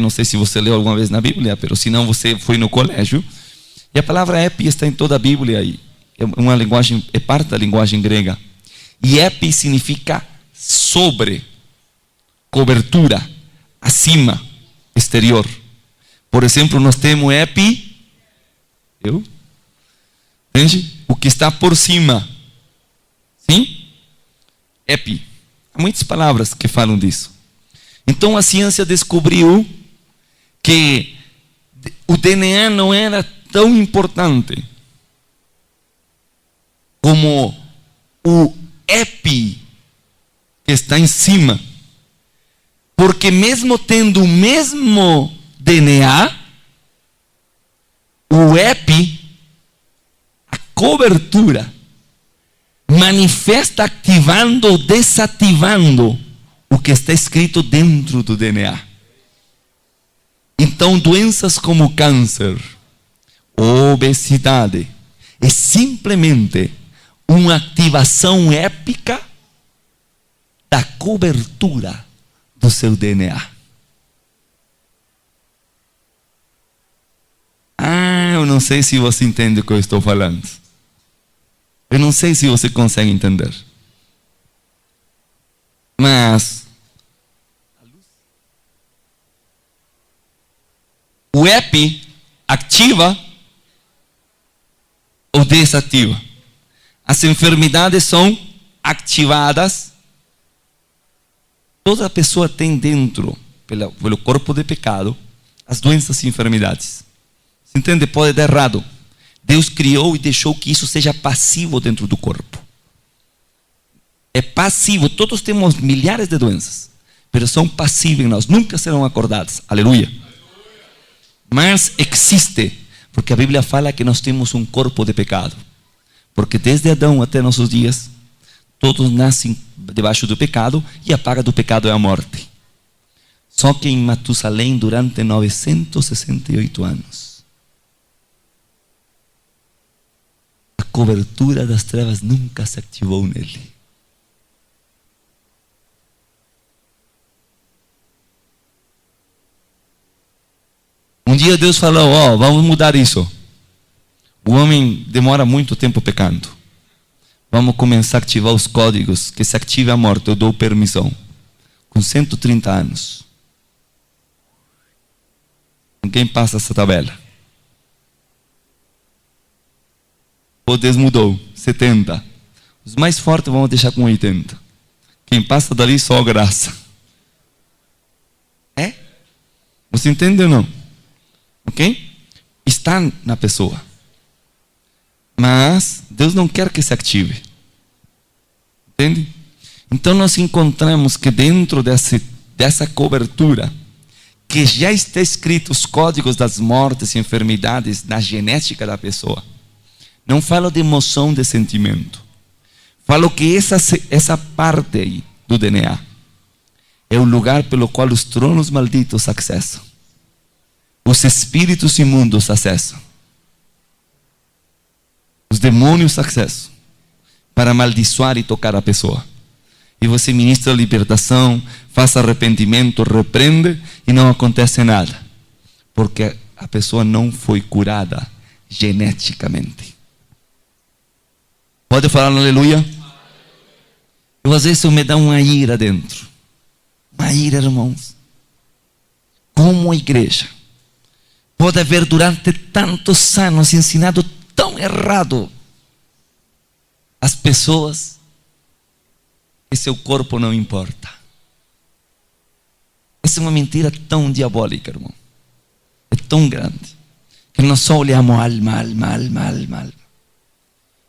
Não sei se você leu alguma vez na Bíblia, mas se não, você foi no colégio. E a palavra epi está em toda a Bíblia aí. É uma linguagem, é parte da linguagem grega. E epi significa sobre, cobertura, acima, exterior. Por exemplo, nós temos epi, entende? O que está por cima. Sim? Epi. Há muitas palavras que falam disso. Então a ciência descobriu que o DNA não era tão importante como o epi que está em cima. Porque mesmo tendo o mesmo DNA, o epi, a cobertura, manifesta ativando ou desativando o que está escrito dentro do DNA. Então, doenças como câncer, obesidade, é simplesmente uma ativação épica da cobertura do seu DNA. Eu não sei se você entende o que eu estou falando. Eu não sei se você consegue entender. Mas o epi ativa ou desativa. As enfermidades são ativadas. Toda pessoa tem dentro, pelo corpo de pecado, as doenças e enfermidades. Você entende? Pode dar errado. Deus criou e deixou que isso seja passivo dentro do corpo. É passivo. Todos temos milhares de doenças, mas são passivas em nós. Nunca serão acordadas. Aleluia. Mas existe, porque a Bíblia fala que nós temos um corpo de pecado. Porque desde Adão até nossos dias, todos nascem debaixo do pecado e a paga do pecado é a morte. Só que em Matusalém, durante 968 anos, a cobertura das trevas nunca se ativou nele. Um dia Deus falou, vamos mudar isso. O homem demora muito tempo pecando. Vamos começar a ativar os códigos, que se ative a morte, eu dou permissão. Com 130 anos. Ninguém passa essa tabela. O Deus mudou, 70. Os mais fortes vamos deixar com 80. Quem passa dali só graça. Você entende ou não? Ok? Está na pessoa. Mas Deus não quer que se ative. Entende? Então nós encontramos que dentro dessa cobertura, que já está escrito os códigos das mortes e enfermidades na genética da pessoa. Não falo de emoção, de sentimento. Falo que essa parte aí do DNA é o lugar pelo qual os tronos malditos acessam. Os espíritos imundos acessam. Os demônios acessam para amaldiçoar e tocar a pessoa. E você ministra a libertação, faz arrependimento, repreende e não acontece nada. Porque a pessoa não foi curada geneticamente. Pode falar aleluia? Eu às vezes me dá uma ira dentro. Uma ira, irmãos. Como a igreja pode haver durante tantos anos ensinado tão errado as pessoas que seu corpo não importa. Essa é uma mentira tão diabólica, irmão. É tão grande que nós só olhamos mal.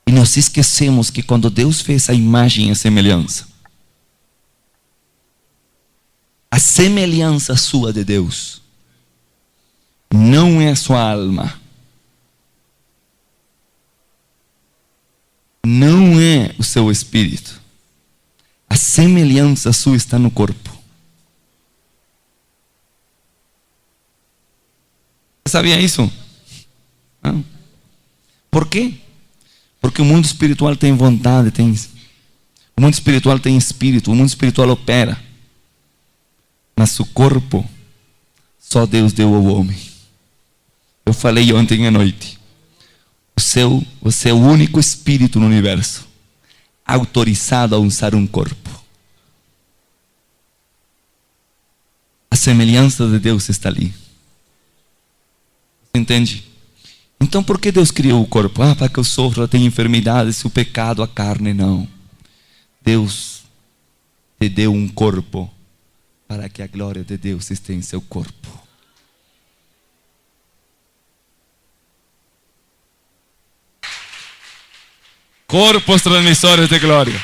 E nós esquecemos que quando Deus fez a imagem e a semelhança, a semelhança sua de Deus não é a sua alma, não é o seu espírito. A semelhança sua está no corpo. Você sabia isso? Não. Por quê? Porque o mundo espiritual tem vontade, o mundo espiritual tem espírito, o mundo espiritual opera. Mas o corpo, só Deus deu ao homem. Eu falei ontem à noite. Você é o único espírito no universo autorizado a usar um corpo. A semelhança de Deus está ali. Você entende? Então por que Deus criou o corpo? Para que eu sofra, tenha enfermidades, o pecado, a carne, não. Deus te deu um corpo para que a glória de Deus esteja em seu corpo. Corpos transmissores de glória.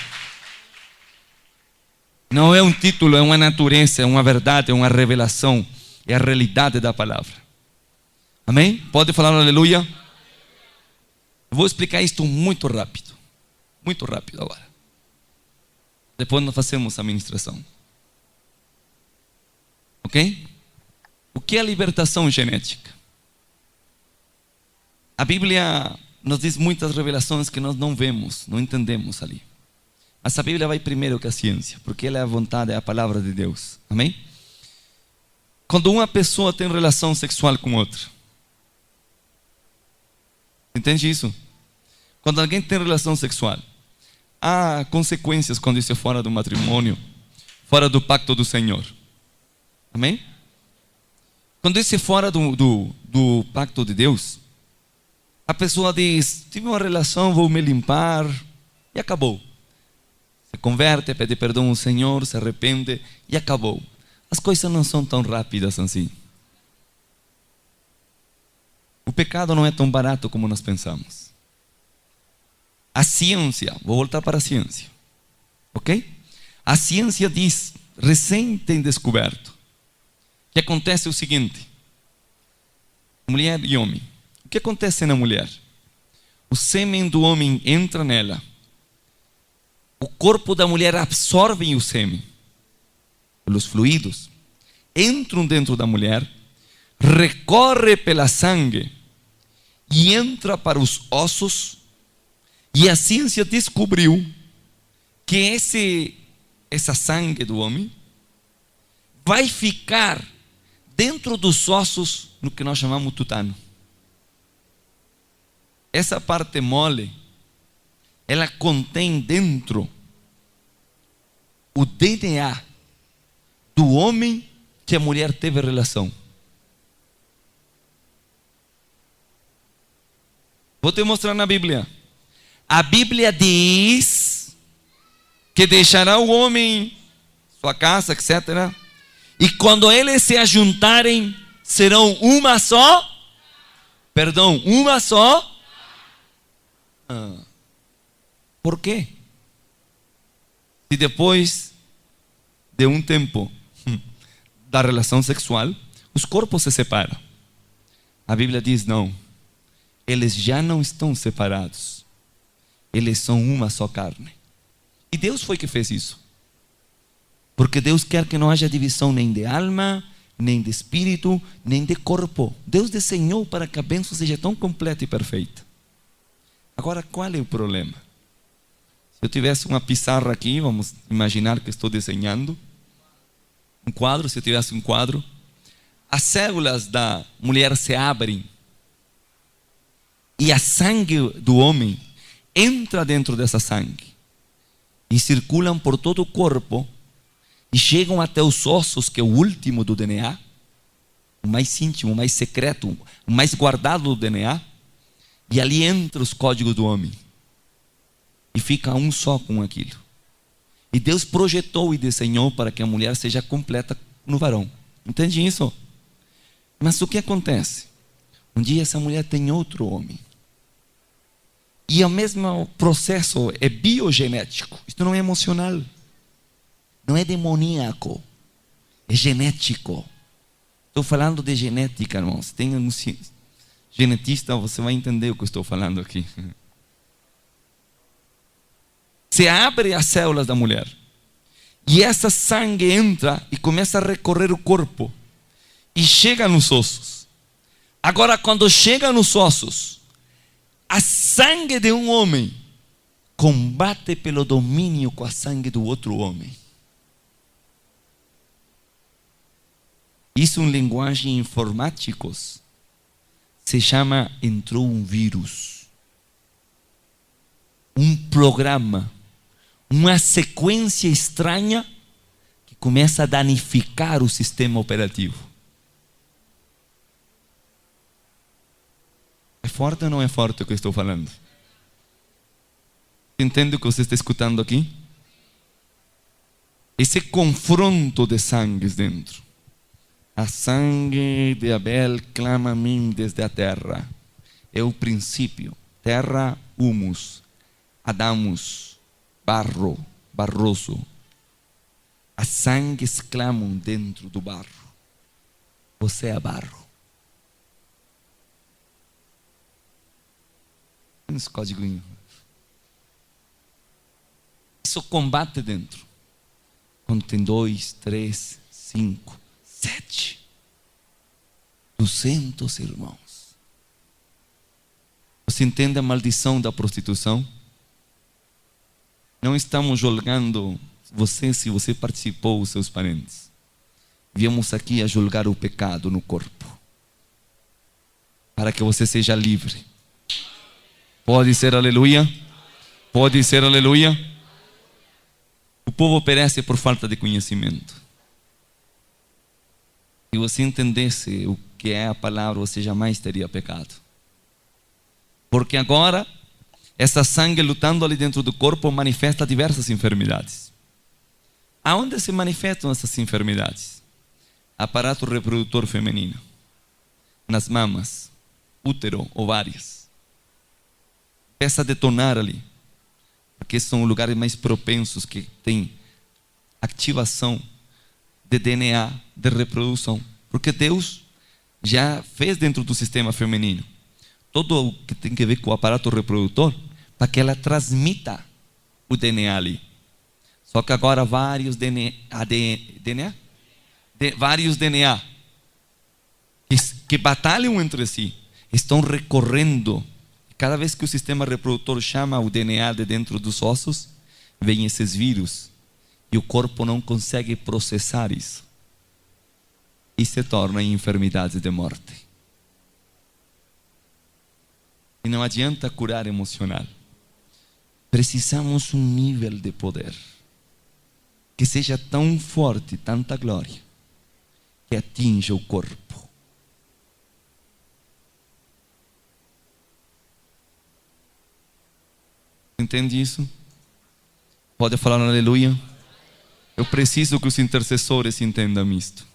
Não é um título, é uma natureza, é uma verdade, é uma revelação, é a realidade da palavra. Amém? Pode falar aleluia? Eu vou explicar isto muito rápido agora. Depois nós fazemos a ministração. Ok? O que é a libertação genética? A Bíblia nos diz muitas revelações que nós não vemos, não entendemos ali. Mas a Bíblia vai primeiro que a ciência, porque ela é a vontade, é a palavra de Deus. Amém? Quando uma pessoa tem relação sexual com outra, entende isso? Quando alguém tem relação sexual, há consequências quando isso é fora do matrimônio, fora do pacto do Senhor. Amém? Quando isso é fora do pacto de Deus, a pessoa diz: tive uma relação, vou me limpar, e acabou. Se converte, pede perdão ao Senhor, se arrepende, e acabou. As coisas não são tão rápidas assim. O pecado não é tão barato como nós pensamos. A ciência, vou voltar para a ciência, ok? A ciência diz, recém tem descoberto, que acontece o seguinte: mulher e homem. O que acontece na mulher? O sêmen do homem entra nela. O corpo da mulher absorve o sêmen, pelos fluidos, entram dentro da mulher, recorre pela sangue e entra para os ossos. E a ciência descobriu que essa sangue do homem vai ficar dentro dos ossos no que nós chamamos tutano. Essa parte mole, ela contém dentro o DNA do homem que a mulher teve relação. Vou te mostrar na Bíblia. A Bíblia diz que deixará o homem, sua casa, etc. E quando eles se ajuntarem, serão uma só. Uma só. Por quê? Se depois de um tempo da relação sexual, os corpos se separam. A Bíblia diz não. Eles já não estão separados. Eles são uma só carne. E Deus foi que fez isso. Porque Deus quer que não haja divisão nem de alma, nem de espírito, nem de corpo. Deus desenhou para que a bênção seja tão completa e perfeita. Agora, qual é o problema? Se eu tivesse uma pizarra aqui, vamos imaginar que estou desenhando um quadro. Se eu tivesse um quadro, as células da mulher se abrem e a sangue do homem entra dentro dessa sangue e circulam por todo o corpo e chegam até os ossos, que é o último do DNA, o mais íntimo, o mais secreto, o mais guardado do DNA. E ali entra os códigos do homem e fica um só com aquilo. E Deus projetou e desenhou para que a mulher seja completa no varão. Entende isso? Mas o que acontece? Um dia essa mulher tem outro homem. E o mesmo processo é biogenético. Isto não é emocional. Não é demoníaco. É genético. Estou falando de genética, irmãos. Tem um genetista, você vai entender o que eu estou falando aqui. Se abre as células da mulher E essa sangue entra e começa a recorrer o corpo e chega nos ossos. Agora, quando chega nos ossos, a sangue de um homem combate pelo domínio com a sangue do outro homem. Isso em linguagem informáticos se chama entrou um vírus, um programa, uma sequência estranha que começa a danificar o sistema operativo. É forte ou não é forte o que eu estou falando? Entende o que você está escutando aqui? Esse confronto de sangues dentro. A sangue de Abel clama a mim desde a terra. É o princípio. Terra, humus. Adamus, barro, barroso. As sangues clamam dentro do barro. Você é barro. Esse código. Isso combate dentro. Quando tem 2, 3, 5, 7, 200 irmãos. Você entende a maldição da prostituição? Não estamos julgando você se você participou, os seus parentes. Viemos aqui a julgar o pecado no corpo, para que você seja livre. Pode ser aleluia? Pode ser aleluia? O povo perece por falta de conhecimento. Se você entendesse o que é a palavra, você jamais teria pecado. Porque agora, essa sangue lutando ali dentro do corpo manifesta diversas enfermidades. Aonde se manifestam essas enfermidades? Aparato reprodutor feminino, nas mamas, útero, ovários. Começa a detonar ali, porque são lugares mais propensos que tem ativação de DNA, de reprodução. Porque Deus já fez dentro do sistema feminino todo o que tem que ver com o aparato reprodutor, para que ela transmita o DNA ali. Só que agora vários vários DNA que batalham entre si, estão recorrendo. Cada vez que o sistema reprodutor chama o DNA de dentro dos ossos, vem esses vírus e o corpo não consegue processar isso e se torna em enfermidades de morte. E não adianta curar emocional. Precisamos um nível de poder que seja tão forte, tanta glória, que atinja o corpo. Entende isso? Pode falar aleluia? Eu preciso que os intercessores entendam isto.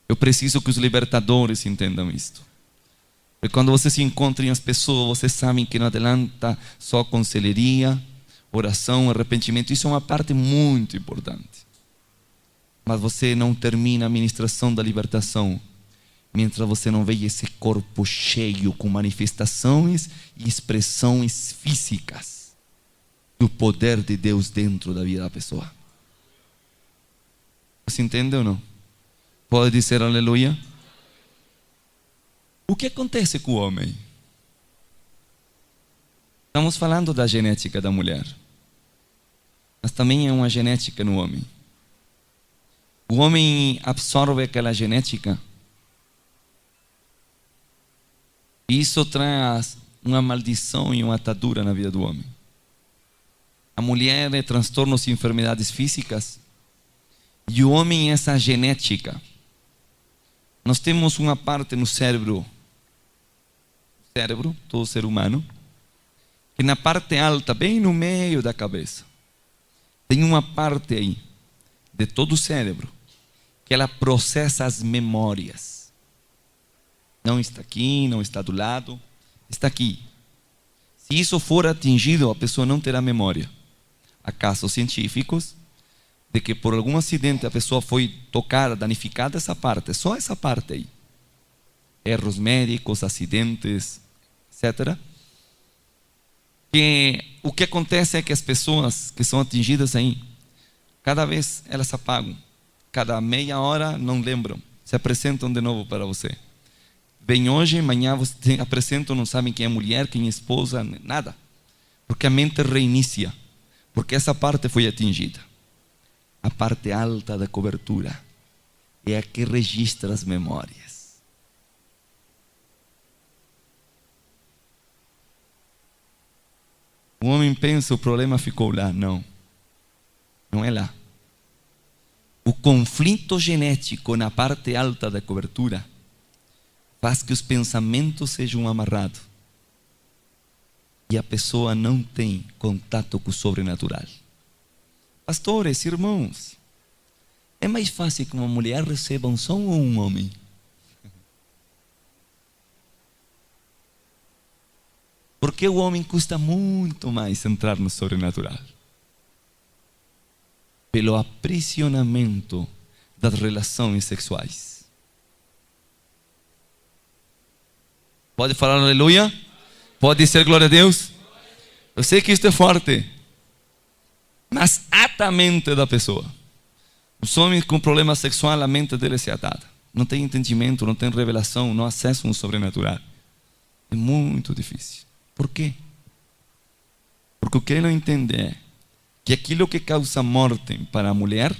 Eu preciso que os libertadores entendam isto. Porque quando você se encontra em as pessoas, vocês sabem que não adianta só conselheria, oração, arrependimento. Isso é uma parte muito importante. Mas você não termina a ministração da libertação mientras você não vê esse corpo cheio com manifestações e expressões físicas do poder de Deus dentro da vida da pessoa. Você entende ou não? Pode dizer aleluia? O que acontece com o homem? Estamos falando da genética da mulher, mas também é uma genética no homem. O homem absorve aquela genética e isso traz uma maldição e uma atadura na vida do homem. A mulher é transtornos e enfermidades físicas e o homem é essa genética. Nós temos uma parte no cérebro, todo ser humano, que na parte alta, bem no meio da cabeça, tem uma parte aí, de todo o cérebro, que ela processa as memórias. Não está aqui, não está do lado, está aqui. Se isso for atingido, a pessoa não terá memória. Há casos científicos de que por algum acidente a pessoa foi tocada, danificada essa parte, só essa parte aí. Erros médicos, acidentes, etc. Que o que acontece é que as pessoas que são atingidas aí, Cada vez elas apagam. Cada meia hora não lembram. Se apresentam de novo para você. Vem hoje, amanhã você apresentam, não sabem quem é mulher, quem é esposa, nada. Porque a mente reinicia. Porque essa parte foi atingida. A parte alta da cobertura é a que registra as memórias. O homem pensa, o problema ficou lá. Não. Não é lá. O conflito genético na parte alta da cobertura faz que os pensamentos sejam amarrados e a pessoa não tem contato com o sobrenatural. Pastores, irmãos, é mais fácil que uma mulher receba um som ou um homem? Porque o homem custa muito mais entrar no sobrenatural. Pelo aprisionamento das relações sexuais. Pode falar aleluia? Pode dizer glória a Deus? Eu sei que isto é forte, mas ata a mente da pessoa. Os homens com problema sexual, a mente dele é atada. Não tem entendimento, não tem revelação, não acessam o sobrenatural. É muito difícil. Por quê? Porque o que ele não entende é que aquilo que causa morte para a mulher,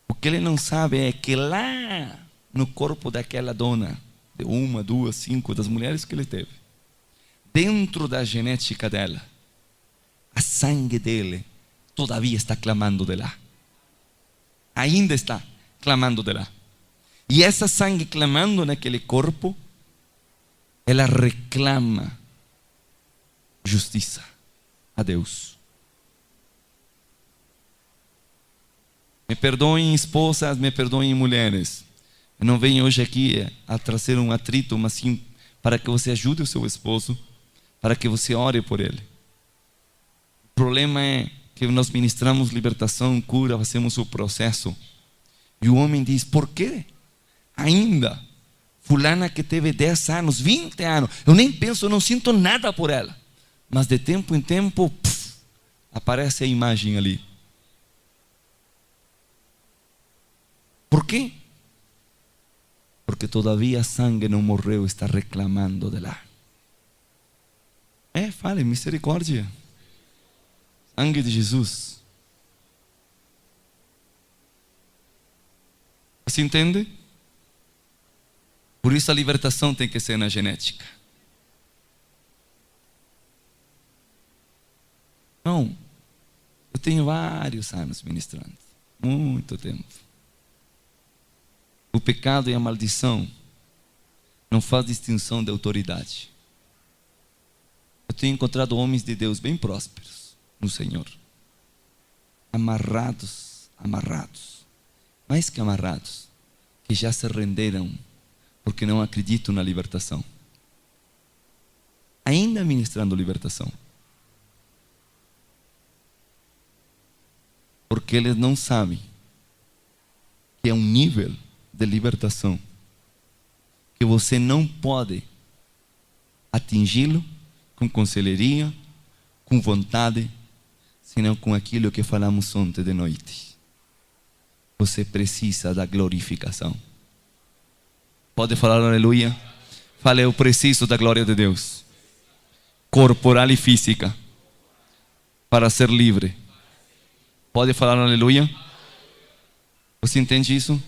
o que ele não sabe é que lá no corpo daquela dona, de 1, 2, 5 das mulheres que ele teve, dentro da genética dela, a sangue dele todavia está clamando de lá. Ainda está clamando de lá. E essa sangue clamando naquele corpo, ela reclama justiça a Deus. Me perdoem esposas, me perdoem mulheres. Eu não venho hoje aqui a trazer um atrito, mas sim para que você ajude o seu esposo, para que você ore por ele. O problema é que nós ministramos libertação, cura, fazemos o processo. E o homem diz, por quê? Ainda, fulana que teve 10 anos, 20 anos, eu nem penso, eu não sinto nada por ela. Mas de tempo em tempo, aparece a imagem ali. Por quê? Porque todavia sangue não morreu, está reclamando de lá. Fale, misericórdia. Sangue de Jesus. Você entende? Por isso a libertação tem que ser na genética. Não, eu tenho vários anos ministrando, muito tempo. O pecado e a maldição não faz distinção de autoridade. Eu tenho encontrado homens de Deus bem prósperos no Senhor, amarrados, mais que amarrados, que já se renderam porque não acreditam na libertação. Ainda ministrando libertação. Porque eles não sabem que é um nível de libertação que você não pode atingi-lo com conselheria, com vontade, senão com aquilo que falamos ontem de noite. Você precisa da glorificação. Pode falar aleluia? Fale, eu preciso da glória de Deus, corporal e física, para ser livre. Pode falar aleluia? Você entende isso?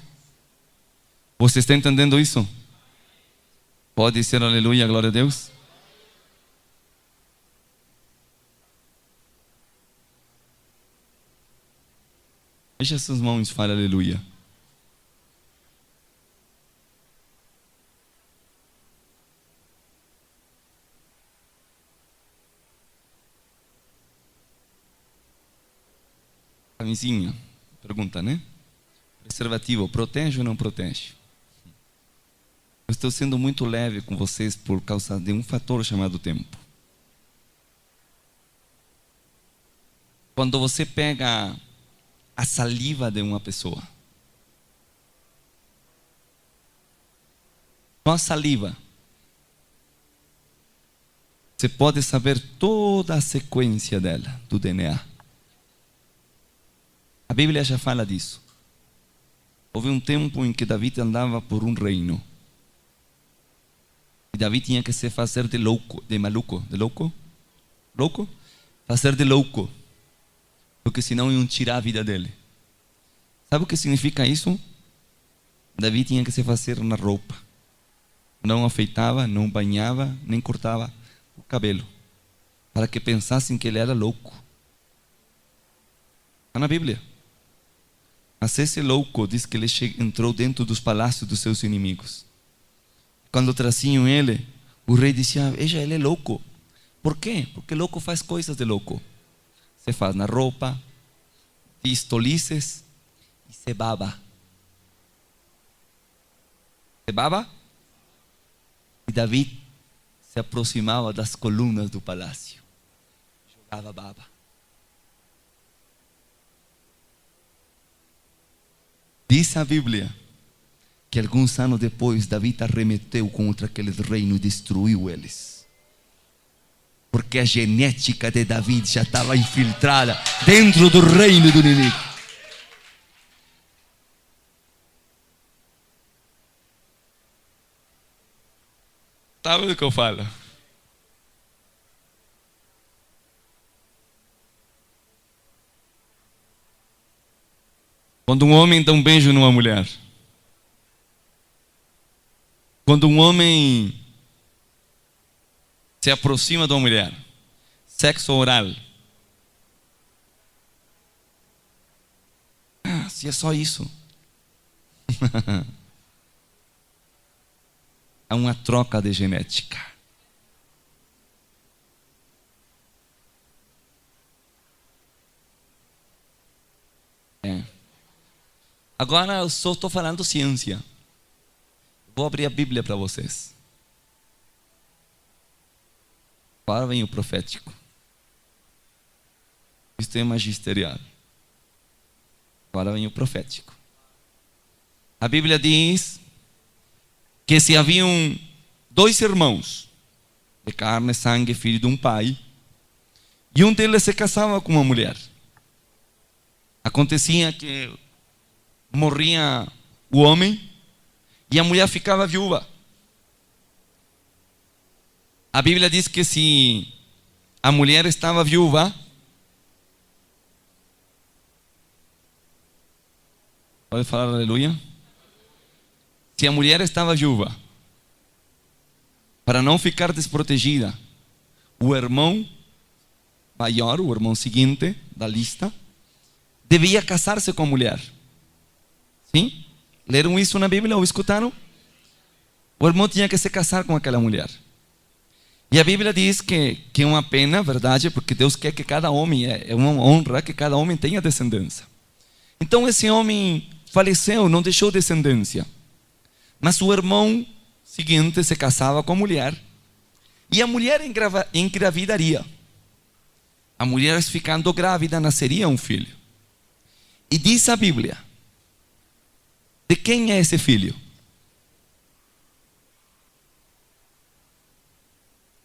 Você está entendendo isso? Pode dizer aleluia, glória a Deus? Feche essas mãos e fale aleluia. Camisinha, pergunta, né? Preservativo, protege ou não protege? Eu estou sendo muito leve com vocês por causa de um fator chamado tempo. Quando você pega a saliva de uma pessoa, com a saliva, você pode saber toda a sequência dela, do DNA. A Bíblia já fala disso. Houve um tempo em que Davi andava por um reino. E Davi tinha que se fazer de louco, de maluco, de louco? Louco? Fazer de louco. Porque senão iam tirar a vida dele. Sabe o que significa isso? Davi tinha que se fazer na roupa. Não afeitava, não banhava, nem cortava o cabelo. Para que pensassem que ele era louco. Está na Bíblia. Mas esse louco diz que ele entrou dentro dos palácios dos seus inimigos. Quando traziam ele, o rei dizia: "Veja, ele é louco." Por quê? Porque louco faz coisas de louco. Se faz na roupa, diz tolices e se baba. Se baba? E Davi se aproximava das colunas do palácio. Jogava baba. Diz a Bíblia que alguns anos depois Davi arremeteu contra aqueles reinos e destruiu eles. Porque a genética de Davi já estava infiltrada dentro do reino do inimigo. Sabe do que eu falo? Quando um homem dá um beijo numa mulher, quando um homem se aproxima de uma mulher, sexo oral, se é só isso, é uma troca de genética. Agora eu só estou falando ciência. Vou abrir a Bíblia para vocês. Agora vem o profético. Isto é magisterial. Agora vem o profético. A Bíblia diz que se haviam dois irmãos, de carne e sangue, filho de um pai, e um deles se casava com uma mulher. Acontecia que morria o homem e a mulher ficava viúva. A Bíblia diz que se a mulher estava viúva, pode falar aleluia? Se a mulher estava viúva, para não ficar desprotegida, o irmão maior, o irmão seguinte da lista, devia casar-se com a mulher. Sim? Leram isso na Bíblia ou escutaram? O irmão tinha que se casar com aquela mulher. E a Bíblia diz que é uma pena, verdade, porque Deus quer que cada homem, é uma honra que cada homem tenha descendência. Então esse homem faleceu, não deixou descendência. Mas o irmão seguinte se casava com a mulher. E a mulher engravidaria. A mulher ficando grávida nasceria um filho. E diz a Bíblia: de quem é esse filho?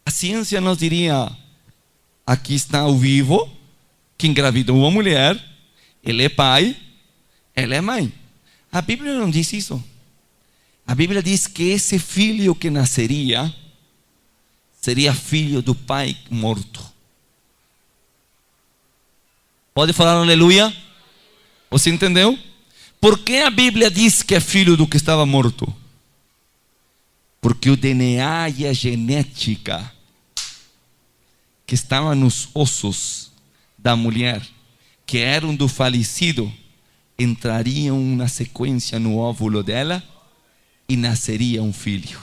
A ciência nos diria: aqui está o vivo, que engravidou uma mulher, ele é pai, ela é mãe. A Bíblia não diz isso. A Bíblia diz que esse filho que nasceria seria filho do pai morto. Pode falar aleluia? Você entendeu? Por que a Bíblia diz que é filho do que estava morto? Porque o DNA e a genética que estava nos ossos da mulher, que eram do falecido, entrariam na sequência no óvulo dela e nasceria um filho.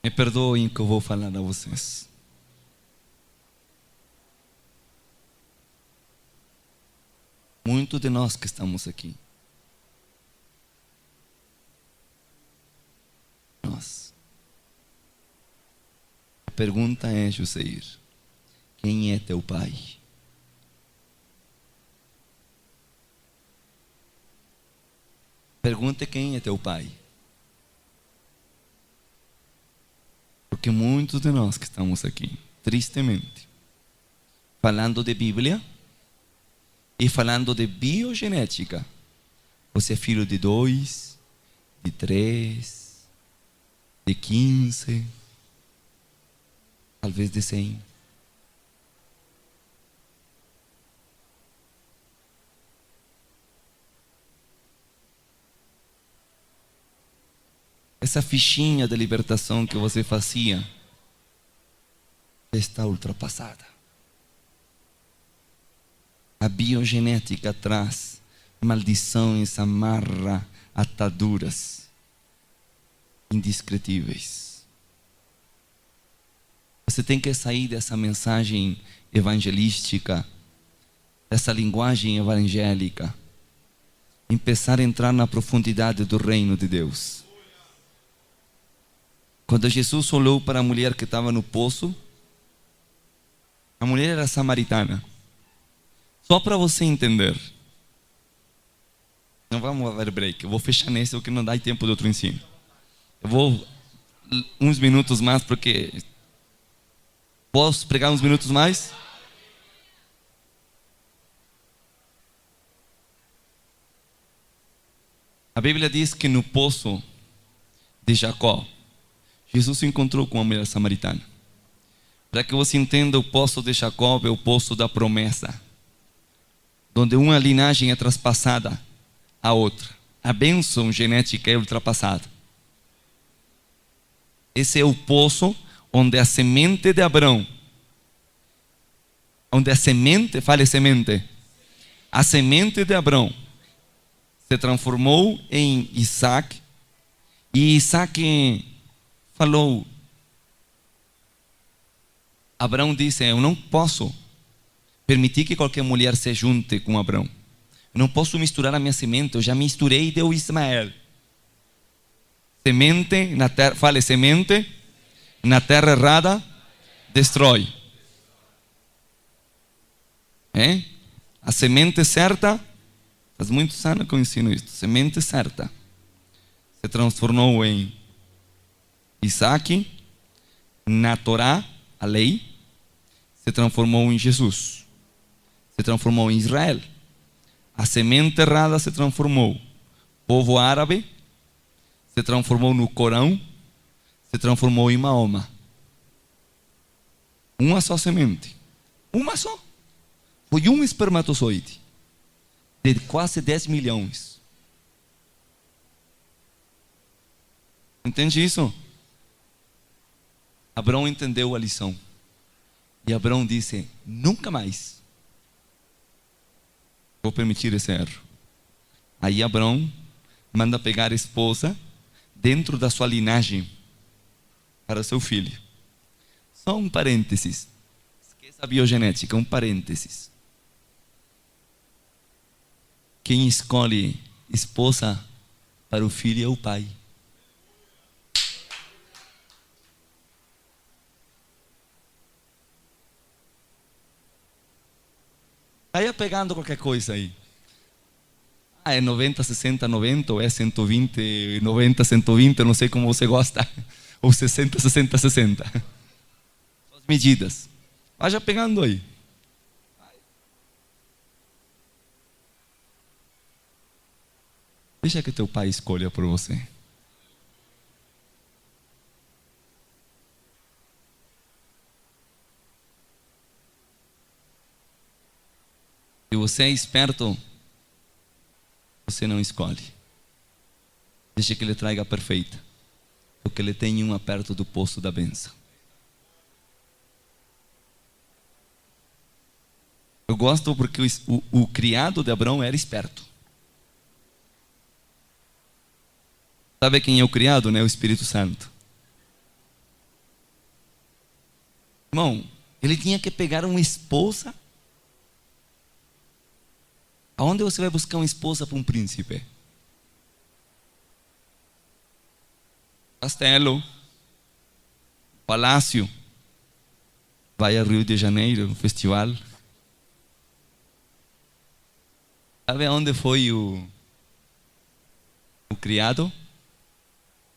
Me perdoem que eu vou falar a vocês. Muitos de nós que estamos aqui, nós. A pergunta é, Joseir, quem é teu pai? Pergunte quem é teu pai. Porque muitos de nós que estamos aqui, tristemente, falando de Bíblia e falando de biogenética, você é filho de 2, de 3, de 15, talvez de 100. Essa fichinha de libertação que você fazia já está ultrapassada. A biogenética traz maldições, amarra, ataduras indescritíveis. Você tem que sair dessa mensagem evangelística, dessa linguagem evangélica, começar a entrar na profundidade do reino de Deus. Quando Jesus olhou para a mulher que estava no poço, a mulher era samaritana. Só para você entender. Não vamos haver break. Eu vou fechar nesse porque não dá tempo de outro ensino. Eu vou uns minutos mais porque... Posso pregar uns minutos mais? A Bíblia diz que no poço de Jacó, Jesus se encontrou com uma mulher samaritana. Para que você entenda, o poço de Jacó é o poço da promessa, onde uma linhagem é traspassada à outra. A bênção genética é ultrapassada. Esse é o poço onde a semente de Abraão, onde a semente, fale semente, a semente de Abraão se transformou em Isaac, e Isaac falou, Abraão disse, eu não posso permitir que qualquer mulher se junte com Abraão. Eu não posso misturar a minha semente, eu já misturei e deu Ismael. Semente na terra, fale semente, na terra errada, destrói. A semente certa, faz muitos anos que eu ensino isso, semente certa, se transformou em Isaac, na Torá, a lei, se transformou em Jesus, se transformou em Israel. A semente errada se transformou, povo árabe, se transformou no Corão, se transformou em Mahoma. Uma só semente, uma só. Foi um espermatozoide de quase 10 milhões. Entende isso? Abraão entendeu a lição. E Abraão disse, nunca mais vou permitir esse erro. Aí Abraão manda pegar a esposa dentro da sua linhagem para seu filho. Só um parênteses. Esqueça a biogenética, um parênteses. Quem escolhe esposa para o filho é o pai. Saia pegando qualquer coisa aí. É 90, 60, 90, ou é 120, 90, 120, eu não sei como você gosta. Ou 60, 60, 60. As medidas. Vai já pegando aí. Deixa que teu pai escolha por você. Se você é esperto, você não escolhe. Deixa que ele traga a perfeita, porque ele tem uma perto do poço da bênção. Eu gosto porque o criado de Abraão era esperto. Sabe quem é o criado, né? O Espírito Santo. Irmão, ele tinha que pegar uma esposa. Aonde você vai buscar uma esposa para um príncipe? Castelo, palácio. Vai a Rio de Janeiro, no festival. Sabe aonde foi O criado,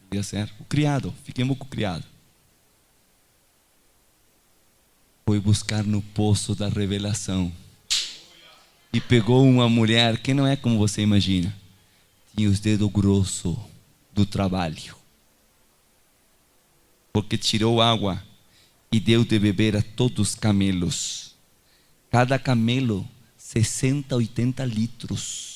podia ser o criado, fiquemos com o criado. Foi buscar no poço da revelação. E pegou uma mulher que não é como você imagina. Tinha os dedos grossos do trabalho. Porque tirou água e deu de beber a todos os camelos. Cada camelo, 60, 80 litros.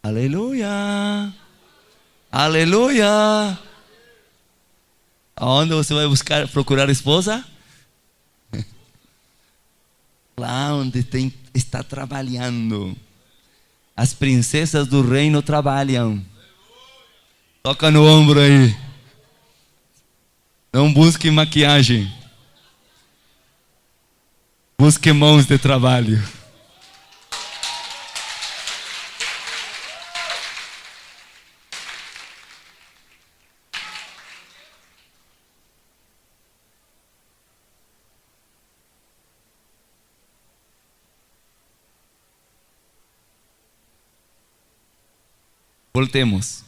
Aleluia! Aleluia! Aonde você vai procurar esposa? Lá onde está trabalhando. As princesas do reino trabalham. Toca no ombro aí. Não busque maquiagem. Busque mãos de trabalho. Voltemos.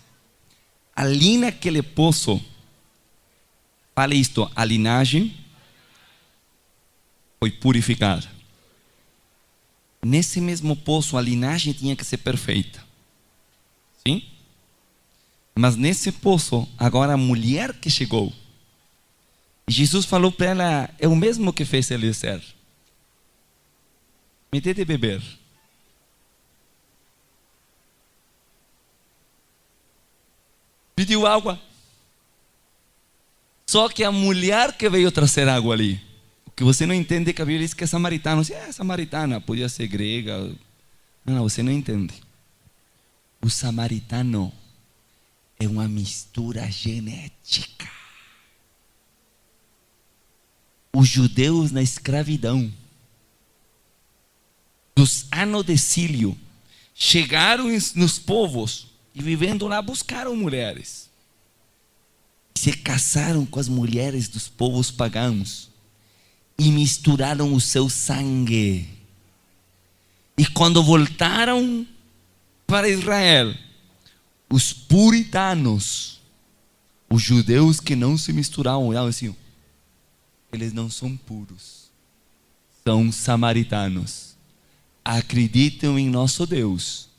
Ali naquele poço, fala isto, a linhagem foi purificada. Nesse mesmo poço, a linhagem tinha que ser perfeita. Sim? Mas nesse poço, agora a mulher que chegou, Jesus falou para ela, é o mesmo que fez Eliezer. Me dê de beber. Pediu água. Só que a mulher que veio trazer água ali, o que você não entende é que a Bíblia diz que é samaritana. Você é samaritana, podia ser grega. Não, você não entende. O samaritano é uma mistura genética. Os judeus na escravidão, dos anos de exílio, chegaram nos povos e vivendo lá buscaram mulheres. Se casaram com as mulheres dos povos pagãos e misturaram o seu sangue. E quando voltaram para Israel, os puritanos, os judeus que não se misturavam, olhavam assim, eles não são puros, são samaritanos. Acreditam em nosso Deus,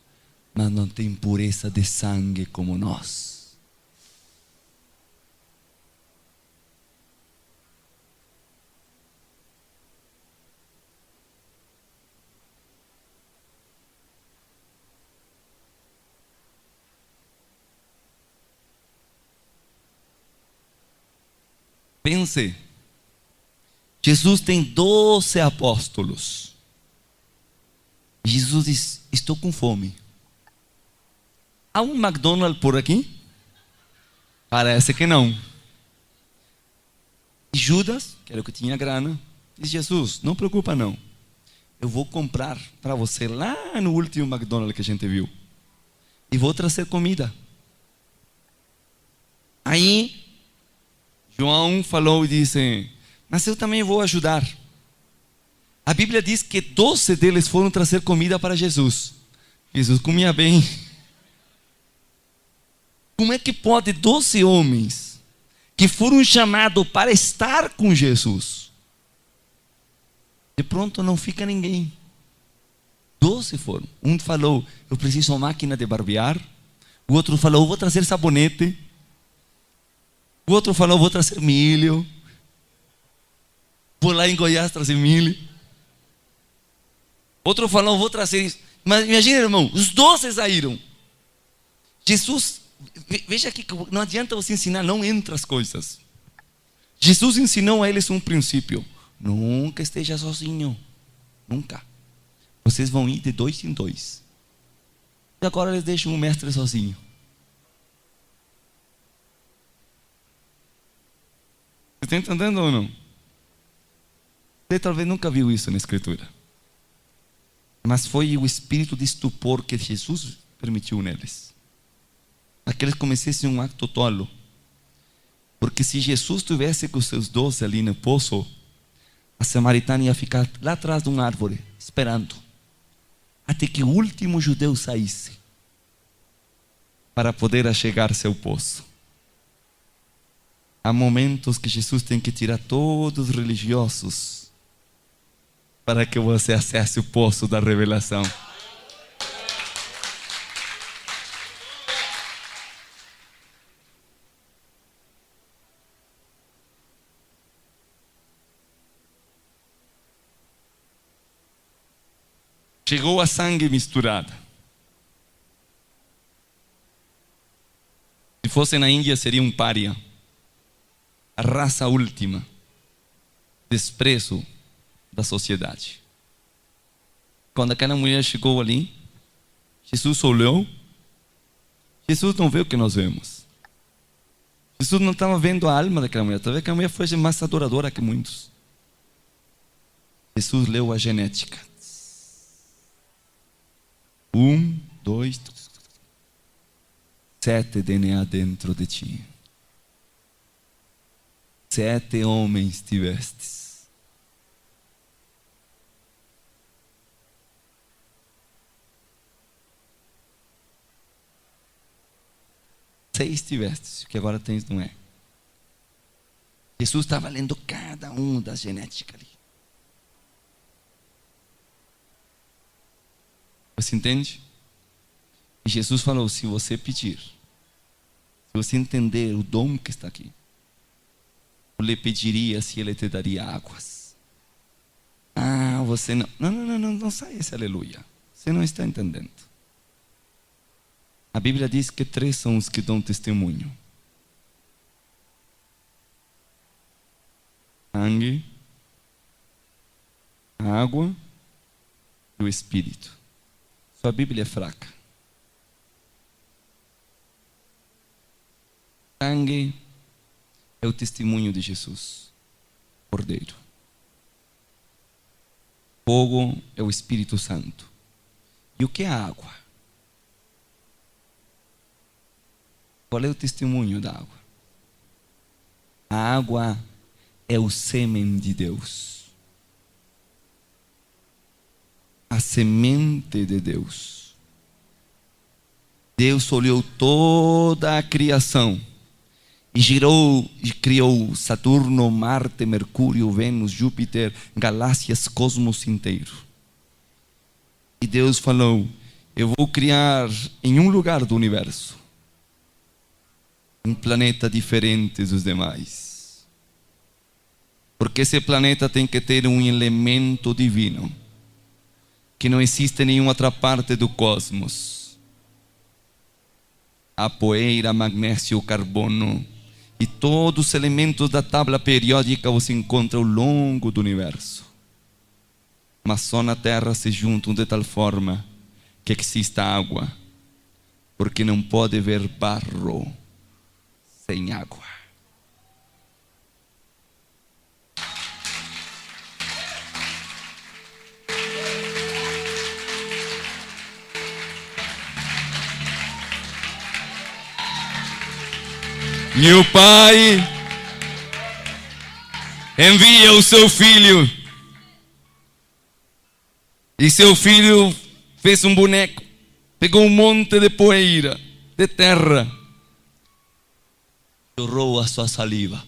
mas não tem pureza de sangue como nós. Pense, Jesus tem 12 apóstolos. Jesus diz, estou com fome. Há um McDonald's por aqui? Parece que não. E Judas, que era o que tinha grana, diz, Jesus, não preocupa não. Eu vou comprar para você lá no último McDonald's que a gente viu. E vou trazer comida. Aí, João falou e disse, mas eu também vou ajudar. A Bíblia diz que 12 deles foram trazer comida para Jesus. Jesus comia bem. Como é que pode 12 homens que foram chamados para estar com Jesus, de pronto não fica ninguém? 12 foram. Um falou, eu preciso de uma máquina de barbear. O outro falou, eu vou trazer sabonete. O outro falou, eu vou trazer milho. Vou lá em Goiás trazer milho. Outro falou, eu vou trazer isso. Mas imagina, irmão, os 12 saíram. Jesus, veja que não adianta você ensinar, não entra as coisas. Jesus ensinou a eles um princípio. Nunca esteja sozinho. Nunca. Vocês vão ir de 2 em 2. E agora eles deixam o mestre sozinho. Você está entendendo ou não? Você talvez nunca viu isso na Escritura. Mas foi o espírito de estupor que Jesus permitiu neles. Para que eles começassem um acto tolo. Porque se Jesus estivesse com os seus 12 ali no poço, a samaritana ia ficar lá atrás de uma árvore, esperando. até que o último judeu saísse, para poder achegar-se ao poço. Há momentos que Jesus tem que tirar todos os religiosos para que você acesse o poço da revelação. Chegou a sangue misturada. Se fosse na Índia, seria um pária. A raça última. Desprezo da sociedade. Quando aquela mulher chegou ali, Jesus olhou. Jesus não vê o que nós vemos. Jesus não estava vendo a alma daquela mulher. Talvez aquela mulher fosse mais adoradora que muitos. Jesus leu a genética. 1, 2, 7 DNA dentro de ti. 7 homens tivestes. Seis tivestes, o que agora tens não é. Jesus estava lendo cada um da genética ali. Você entende? E Jesus falou: se você pedir, se você entender o dom que está aqui, eu lhe pediria se ele te daria águas. Ah, você não sai esse aleluia. Você não está entendendo. A Bíblia diz que 3 são os que dão testemunho: sangue, água e o Espírito. Sua Bíblia é fraca. Sangue é o testemunho de Jesus, Cordeiro. Fogo é o Espírito Santo. E o que é a água? Qual é o testemunho da água? A água é o sêmen de Deus. A semente de Deus. Deus olhou toda a criação e girou e criou Saturno, Marte, Mercúrio, Vênus, Júpiter, galáxias, cosmos inteiro. E Deus falou: eu vou criar em um lugar do universo um planeta diferente dos demais, porque esse planeta tem que ter um elemento divino que não existe em nenhuma outra parte do cosmos. A poeira, magnésio, carbono e todos os elementos da tabela periódica você encontra ao longo do universo. Mas só na Terra se juntam de tal forma que exista água, porque não pode haver barro sem água. Meu Pai envia o seu filho, e seu filho fez um boneco, pegou um monte de poeira, de terra, jorrou a sua saliva,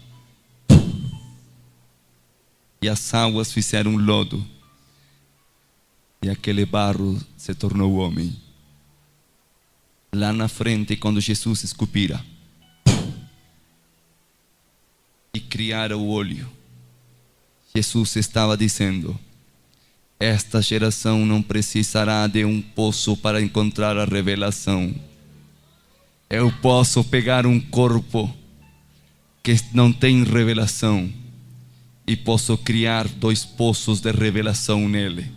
e as águas fizeram um lodo, e aquele barro se tornou homem. Lá na frente, quando Jesus esculpira e criara o olho, Jesus estava dizendo: esta geração não precisará de um poço para encontrar a revelação. Eu posso pegar um corpo que não tem revelação e posso criar 2 poços de revelação nele.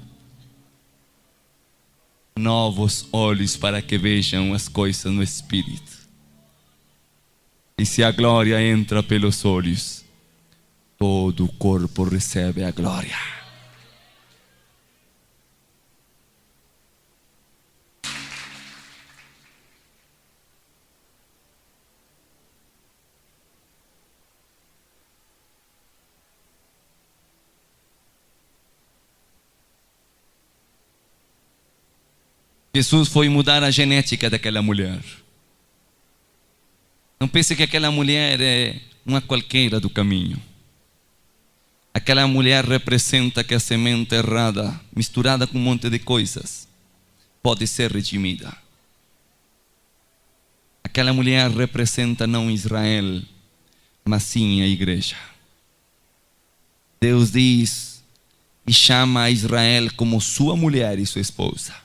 Novos olhos para que vejam as coisas no Espírito. E se a glória entra pelos olhos, todo o corpo recebe a glória. Jesus foi mudar a genética daquela mulher. Não pense que aquela mulher é uma qualquer do caminho. Aquela mulher representa que a semente errada, misturada com um monte de coisas, pode ser redimida. Aquela mulher representa não Israel, mas sim a igreja. Deus diz e chama a Israel como sua mulher e sua esposa.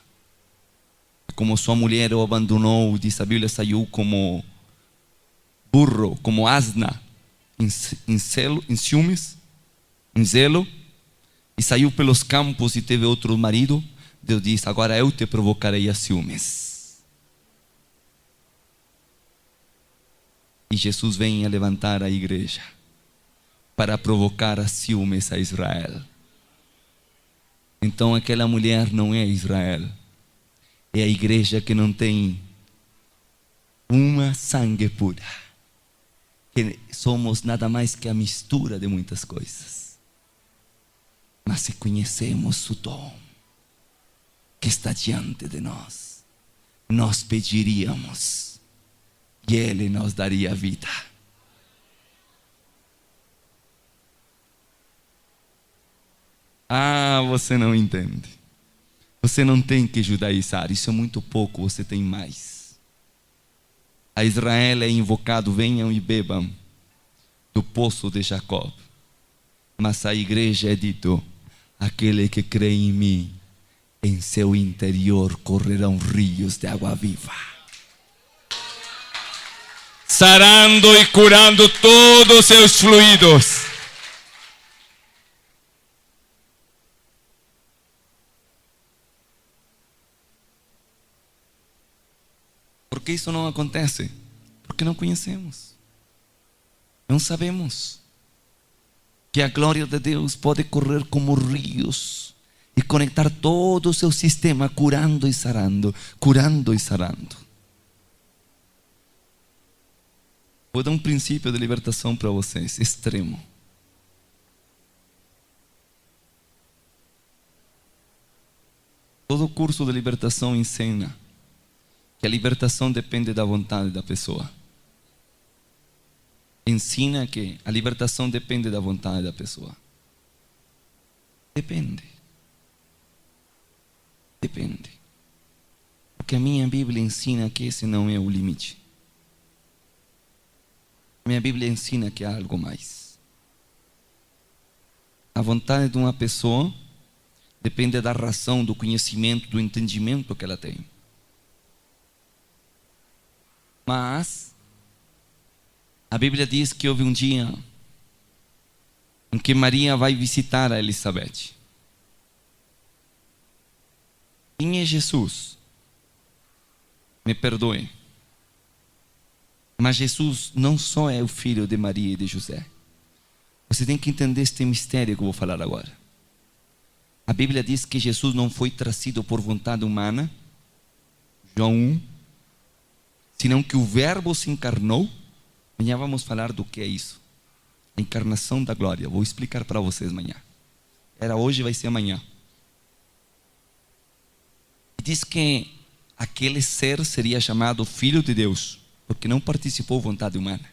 Como sua mulher o abandonou, diz a Bíblia, saiu como burro, como asna, em ciúmes, em zelo, e saiu pelos campos e teve outro marido. Deus diz: agora eu te provocarei a ciúmes. E Jesus vem a levantar a igreja para provocar a ciúmes a Israel. Então aquela mulher não é Israel, é a igreja que não tem uma sangue pura, que somos nada mais que a mistura de muitas coisas. Mas se conhecemos o dom que está diante de nós, nós pediríamos e Ele nos daria vida. Ah, você não entende. Você não tem que judaizar, isso é muito pouco, você tem mais. A Israel é invocado: venham e bebam do poço de Jacó. Mas a igreja é dito: aquele que crê em mim, em seu interior correrão rios de água viva, sarando e curando todos os seus fluidos. Por que isso não acontece? Porque não conhecemos, não sabemos que a glória de Deus pode correr como rios e conectar todo o seu sistema, curando e sarando, curando e sarando. Vou dar um princípio de libertação para vocês, extremo. Todo curso de libertação ensina que a libertação depende da vontade da pessoa. Ensina que a libertação depende da vontade da pessoa. Depende. Depende. Porque a minha Bíblia ensina que esse não é o limite. A minha Bíblia ensina que há algo mais. A vontade de uma pessoa depende da razão, do conhecimento, do entendimento que ela tem. Mas a Bíblia diz que houve um dia em que Maria vai visitar a Elizabeth. Quem é Jesus? Me perdoe, mas Jesus não só é o filho de Maria e de José. Você tem que entender este mistério que eu vou falar agora. A Bíblia diz que Jesus não foi trazido por vontade humana, João 1, senão que o Verbo se encarnou. Amanhã vamos falar do que é isso, a encarnação da glória. Vou explicar para vocês amanhã. Era hoje, vai ser amanhã. E diz que aquele ser seria chamado Filho de Deus, porque não participou da vontade humana.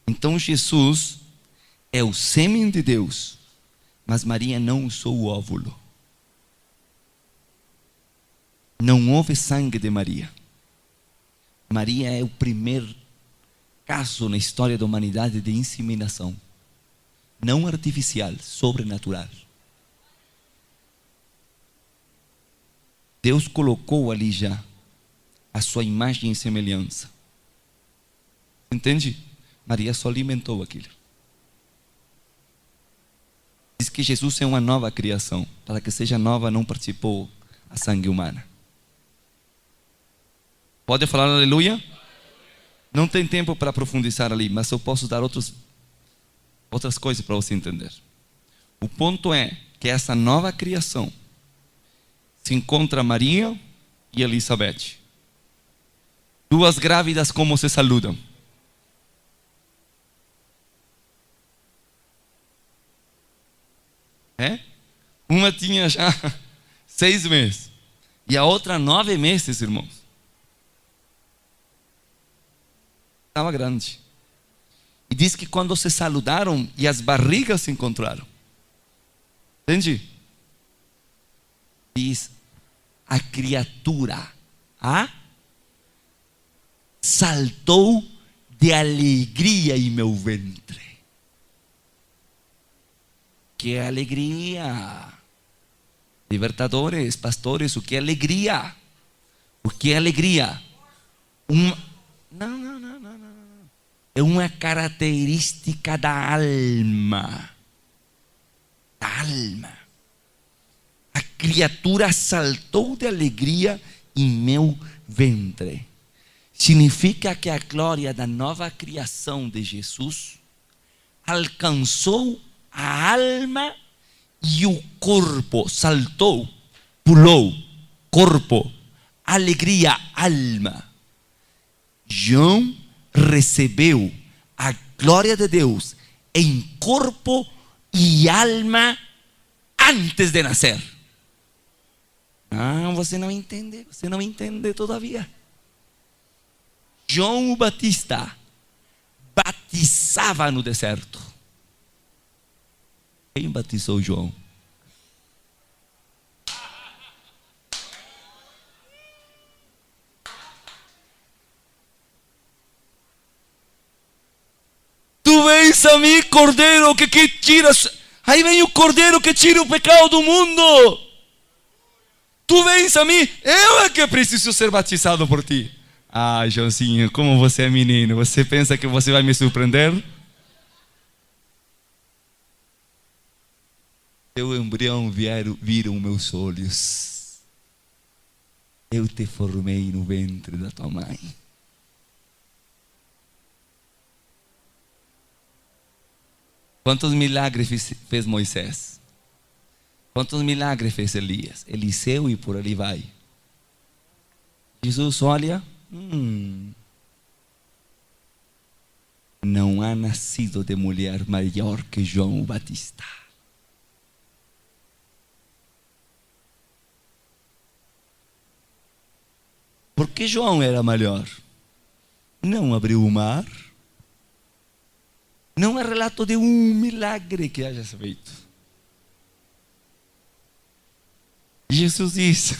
Então Jesus é o sêmen de Deus, mas Maria não usou o óvulo. Não houve sangue de Maria. Maria é o primeiro caso na história da humanidade de inseminação. Não artificial, sobrenatural. Deus colocou ali já a sua imagem e semelhança. Entende? Maria só alimentou aquilo. Diz que Jesus é uma nova criação. Para que seja nova, não participou a sangue humana. Pode falar aleluia? Não tem tempo para profundizar ali, mas eu posso dar outras coisas para você entender. O ponto é que essa nova criação se encontra Maria e Elizabeth. Duas grávidas, como se saludam? Uma tinha já 6 meses E a outra 9 meses, irmãos. Estava grande. E diz que quando se saludaram e as barrigas se encontraram. Entende? Diz, a criatura saltou de alegria em meu ventre. Que alegria! Libertadores, pastores, o que é alegria? O que é alegria? Não. É uma característica da alma. Da alma. A criatura saltou de alegria em meu ventre. Significa que a glória da nova criação de Jesus alcançou a alma e o corpo. Saltou, pulou, corpo, alegria, alma. João recebeu a glória de Deus em corpo e alma antes de nascer. Não, você não entende todavia. João o Batista batizava no deserto. Quem batizou João? Tu vens a mim, cordeiro que tira. Aí vem o cordeiro que tira o pecado do mundo. Tu vens a mim, eu é que preciso ser batizado por ti. Ah, Joãozinho, como você é menino, você pensa que você vai me surpreender? Teu embrião viram meus olhos. Eu te formei no ventre da tua mãe. Quantos milagres fez Moisés? Quantos milagres fez Elias? Eliseu e por ali vai. Jesus olha, não há nascido de mulher maior que João Batista. Por que João era melhor? Não abriu o mar. Não é relato de um milagre que haja feito. Jesus diz,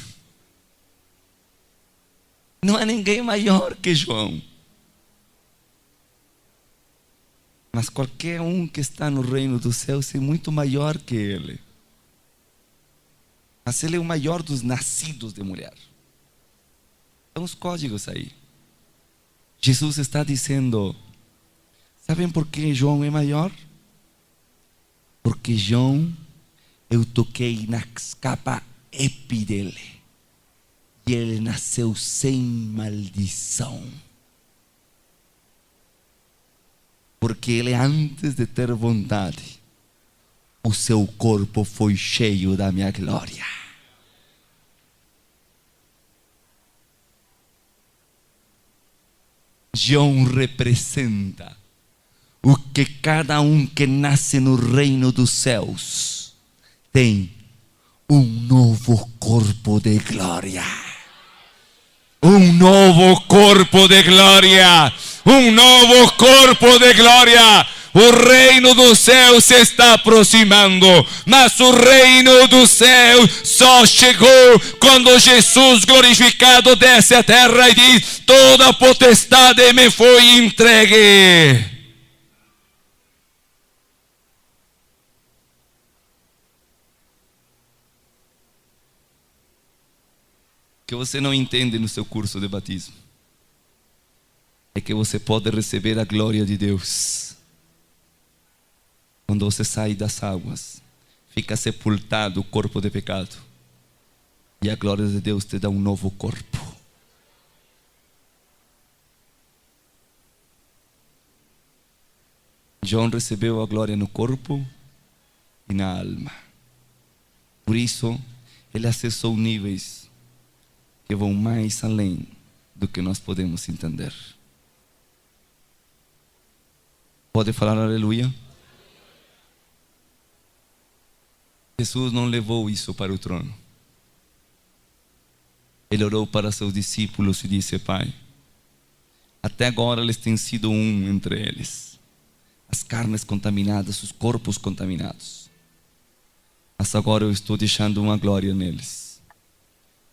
não há ninguém maior que João. Mas qualquer um que está no reino dos céus é muito maior que ele. Mas ele é o maior dos nascidos de mulher. São os códigos aí. Jesus está dizendo, sabem por que João é maior? Porque João, eu toquei na capa epi dele. E ele nasceu sem maldição. Porque ele, antes de ter vontade, o seu corpo foi cheio da minha glória. João representa o que cada um que nasce no reino dos céus tem: um novo corpo de glória. Um novo corpo de glória. Um novo corpo de glória. O reino dos céus se está aproximando, mas o reino dos céus só chegou quando Jesus glorificado desce à terra e diz: toda a potestade me foi entregue. Que você não entende no seu curso de batismo é que você pode receber a glória de Deus quando você sai das águas, fica sepultado o corpo de pecado, e a glória de Deus te dá um novo corpo. João recebeu a glória no corpo e na alma. Por isso ele acessou níveis que vão mais além do que nós podemos entender. Pode falar aleluia? Jesus não levou isso para o trono. Ele orou para seus discípulos e disse: Pai, até agora eles têm sido um entre eles, as carnes contaminadas, os corpos contaminados. Mas agora eu estou deixando uma glória neles,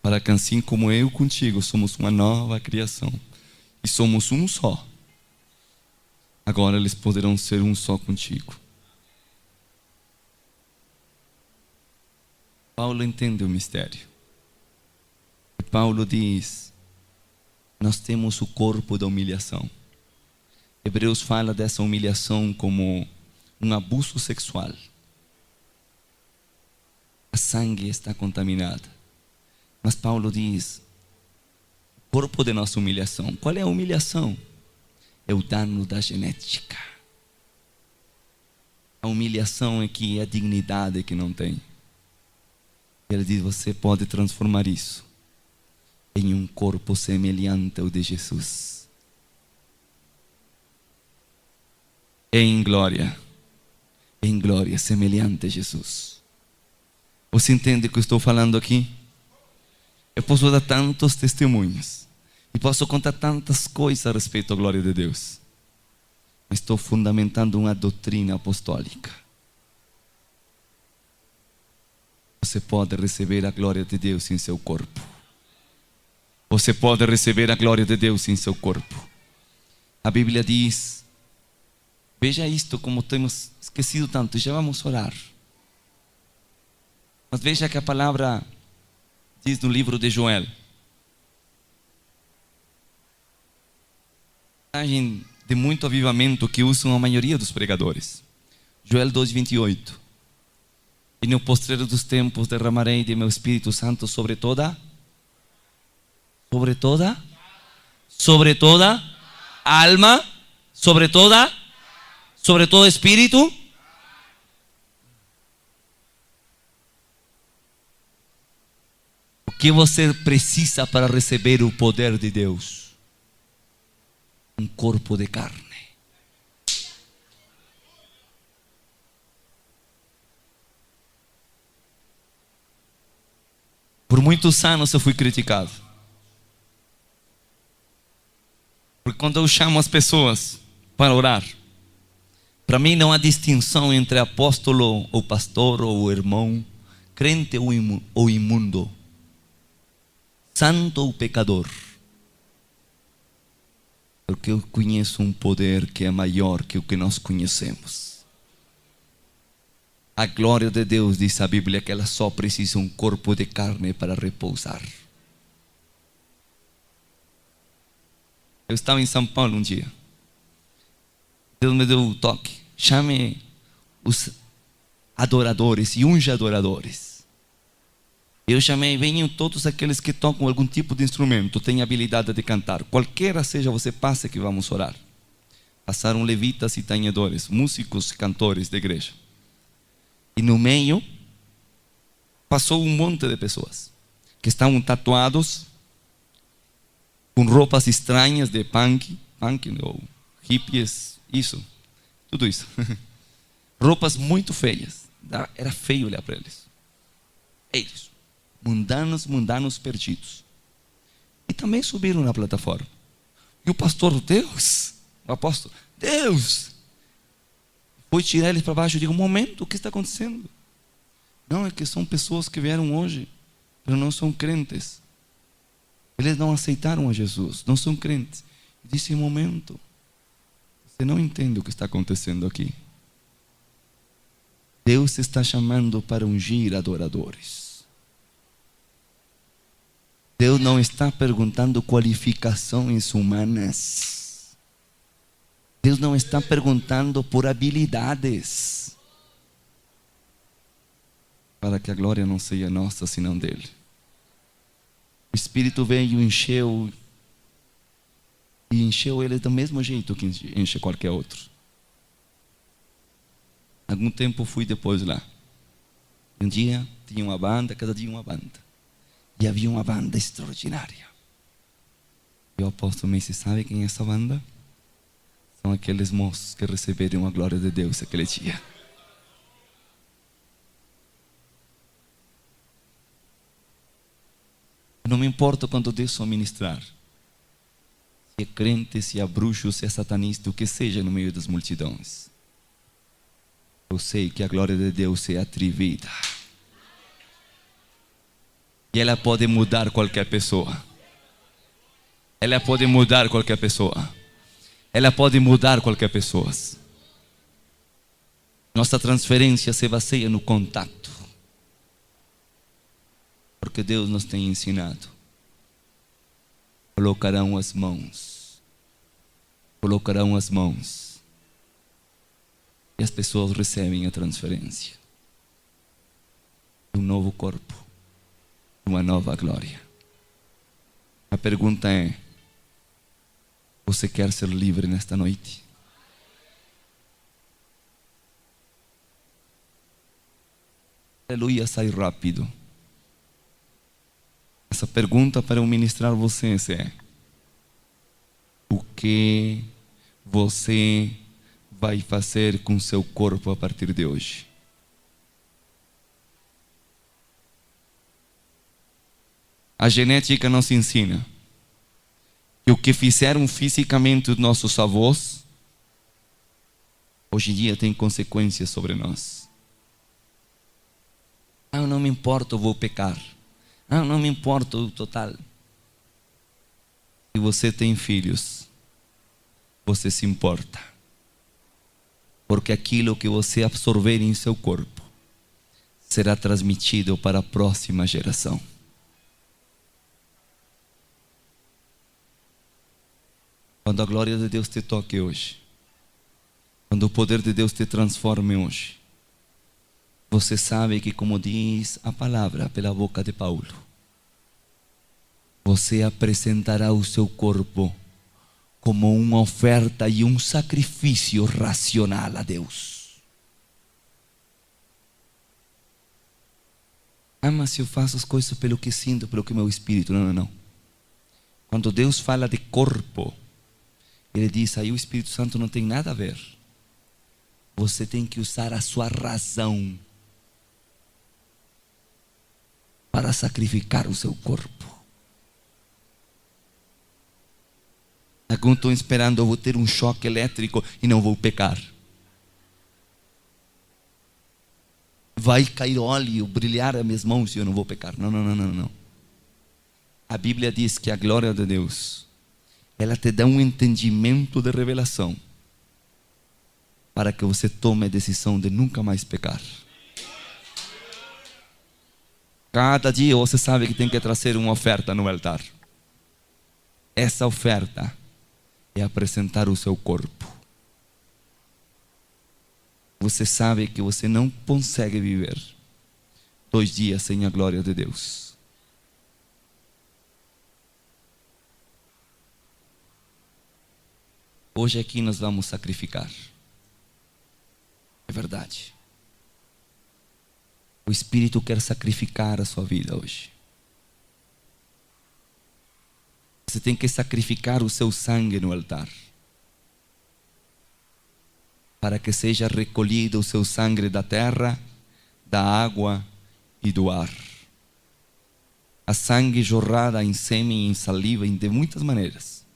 para que assim como eu contigo somos uma nova criação e somos um só, agora eles poderão ser um só contigo. Paulo entende o mistério. E Paulo diz: nós temos o corpo da humilhação. Hebreus fala dessa humilhação como um abuso sexual. A sangue está contaminada. Mas Paulo diz: o corpo de nossa humilhação. Qual é a humilhação? É o dano da genética. A humilhação é que é a dignidade que não tem. Ele diz: você pode transformar isso em um corpo semelhante ao de Jesus, em glória, semelhante a Jesus. Você entende o que eu estou falando aqui? Eu posso dar tantos testemunhos e posso contar tantas coisas a respeito da glória de Deus, mas estou fundamentando uma doutrina apostólica. Você pode receber a glória de Deus em seu corpo. Você pode receber a glória de Deus em seu corpo. A Bíblia diz, veja isto como temos esquecido tanto, já vamos orar. Mas veja que a palavra diz no livro de Joel, de muito avivamento que usam a maioria dos pregadores. Joel 2:28. E no postreiro dos tempos derramarei de meu Espírito Santo sobre toda alma, sobre todo espírito. O que você precisa para receber o poder de Deus? Um corpo de carne. Por muitos anos eu fui criticado. Porque quando eu chamo as pessoas para orar, para mim não há distinção entre apóstolo ou pastor ou irmão, crente ou imundo, santo ou pecador. Porque eu conheço um poder que é maior que o que nós conhecemos. A glória de Deus, diz a Bíblia, que ela só precisa um corpo de carne para repousar. Eu estava em São Paulo um dia. Deus me deu um toque. Chame os adoradores e unge adoradores. Eu chamei: venham todos aqueles que tocam algum tipo de instrumento, têm habilidade de cantar. Qualquer seja, você passe que vamos orar. Passaram levitas e tainhadores, músicos e cantores da igreja. E no meio passou um monte de pessoas que estavam tatuados, com roupas estranhas de punk ou hippies, tudo isso. Roupas muito feias. Era feio olhar para eles. Eles, mundanos perdidos. E também subiram na plataforma. E o pastor, o apóstolo, Deus, foi tirar eles para baixo. Eu digo: um momento, o que está acontecendo? Não, é que são pessoas que vieram hoje, mas não são crentes. Eles não aceitaram a Jesus, não são crentes. Eu disse: um momento, você não entende o que está acontecendo aqui. Deus está chamando para ungir adoradores. Deus não está perguntando qualificações humanas. Deus não está perguntando por habilidades, para que a glória não seja nossa, senão dele. O Espírito veio e encheu ele do mesmo jeito que enche qualquer outro. Algum tempo fui depois lá. Um dia tinha uma banda, cada dia uma banda. E havia uma banda extraordinária. E o apóstolo me disse: sabe quem é essa banda? São aqueles moços que receberam a glória de Deus aquele dia. Não me importa quando Deus vai ministrar. Se é crente, se é bruxo, se é satanista, o que seja no meio das multidões. Eu sei que a glória de Deus é atrevida. E ela pode mudar qualquer pessoa. Ela pode mudar qualquer pessoa. Ela pode mudar qualquer pessoa. Nossa transferência se baseia no contato. Porque Deus nos tem ensinado. Colocarão as mãos. Colocarão as mãos. E as pessoas recebem a transferência. Um novo corpo. Uma nova glória. A pergunta é: você quer ser livre nesta noite? Aleluia, sai rápido. Essa pergunta para eu ministrar vocês é: o que você vai fazer com seu corpo a partir de hoje? A genética nos ensina que o que fizeram fisicamente os nossos avós, hoje em dia tem consequências sobre nós. Não me importa, eu vou pecar. Não me importa o total. Se você tem filhos, você se importa. Porque aquilo que você absorver em seu corpo será transmitido para a próxima geração. Quando a glória de Deus te toque hoje, quando o poder de Deus te transforme hoje, você sabe que, como diz a palavra pela boca de Paulo, você apresentará o seu corpo como uma oferta e um sacrifício racional a Deus. Mas eu faço as coisas pelo que sinto, pelo que meu espírito. Não. Quando Deus fala de corpo, Ele diz: aí o Espírito Santo não tem nada a ver. Você tem que usar a sua razão para sacrificar o seu corpo. Alguns estão esperando: eu vou ter um choque elétrico e não vou pecar. Vai cair óleo, brilhar as minhas mãos e eu não vou pecar. Não. A Bíblia diz que a glória de Deus, ela te dá um entendimento de revelação para que você tome a decisão de nunca mais pecar. Cada dia você sabe que tem que trazer uma oferta no altar. Essa oferta é apresentar o seu corpo. Você sabe que você não consegue viver 2 dias sem a glória de Deus. Hoje aqui nós vamos sacrificar. É verdade. O Espírito quer sacrificar a sua vida hoje. Você tem que sacrificar o seu sangue no altar, para que seja recolhido o seu sangue da terra, da água e do ar. A sangue jorrada em sêmen, em saliva, de muitas maneiras,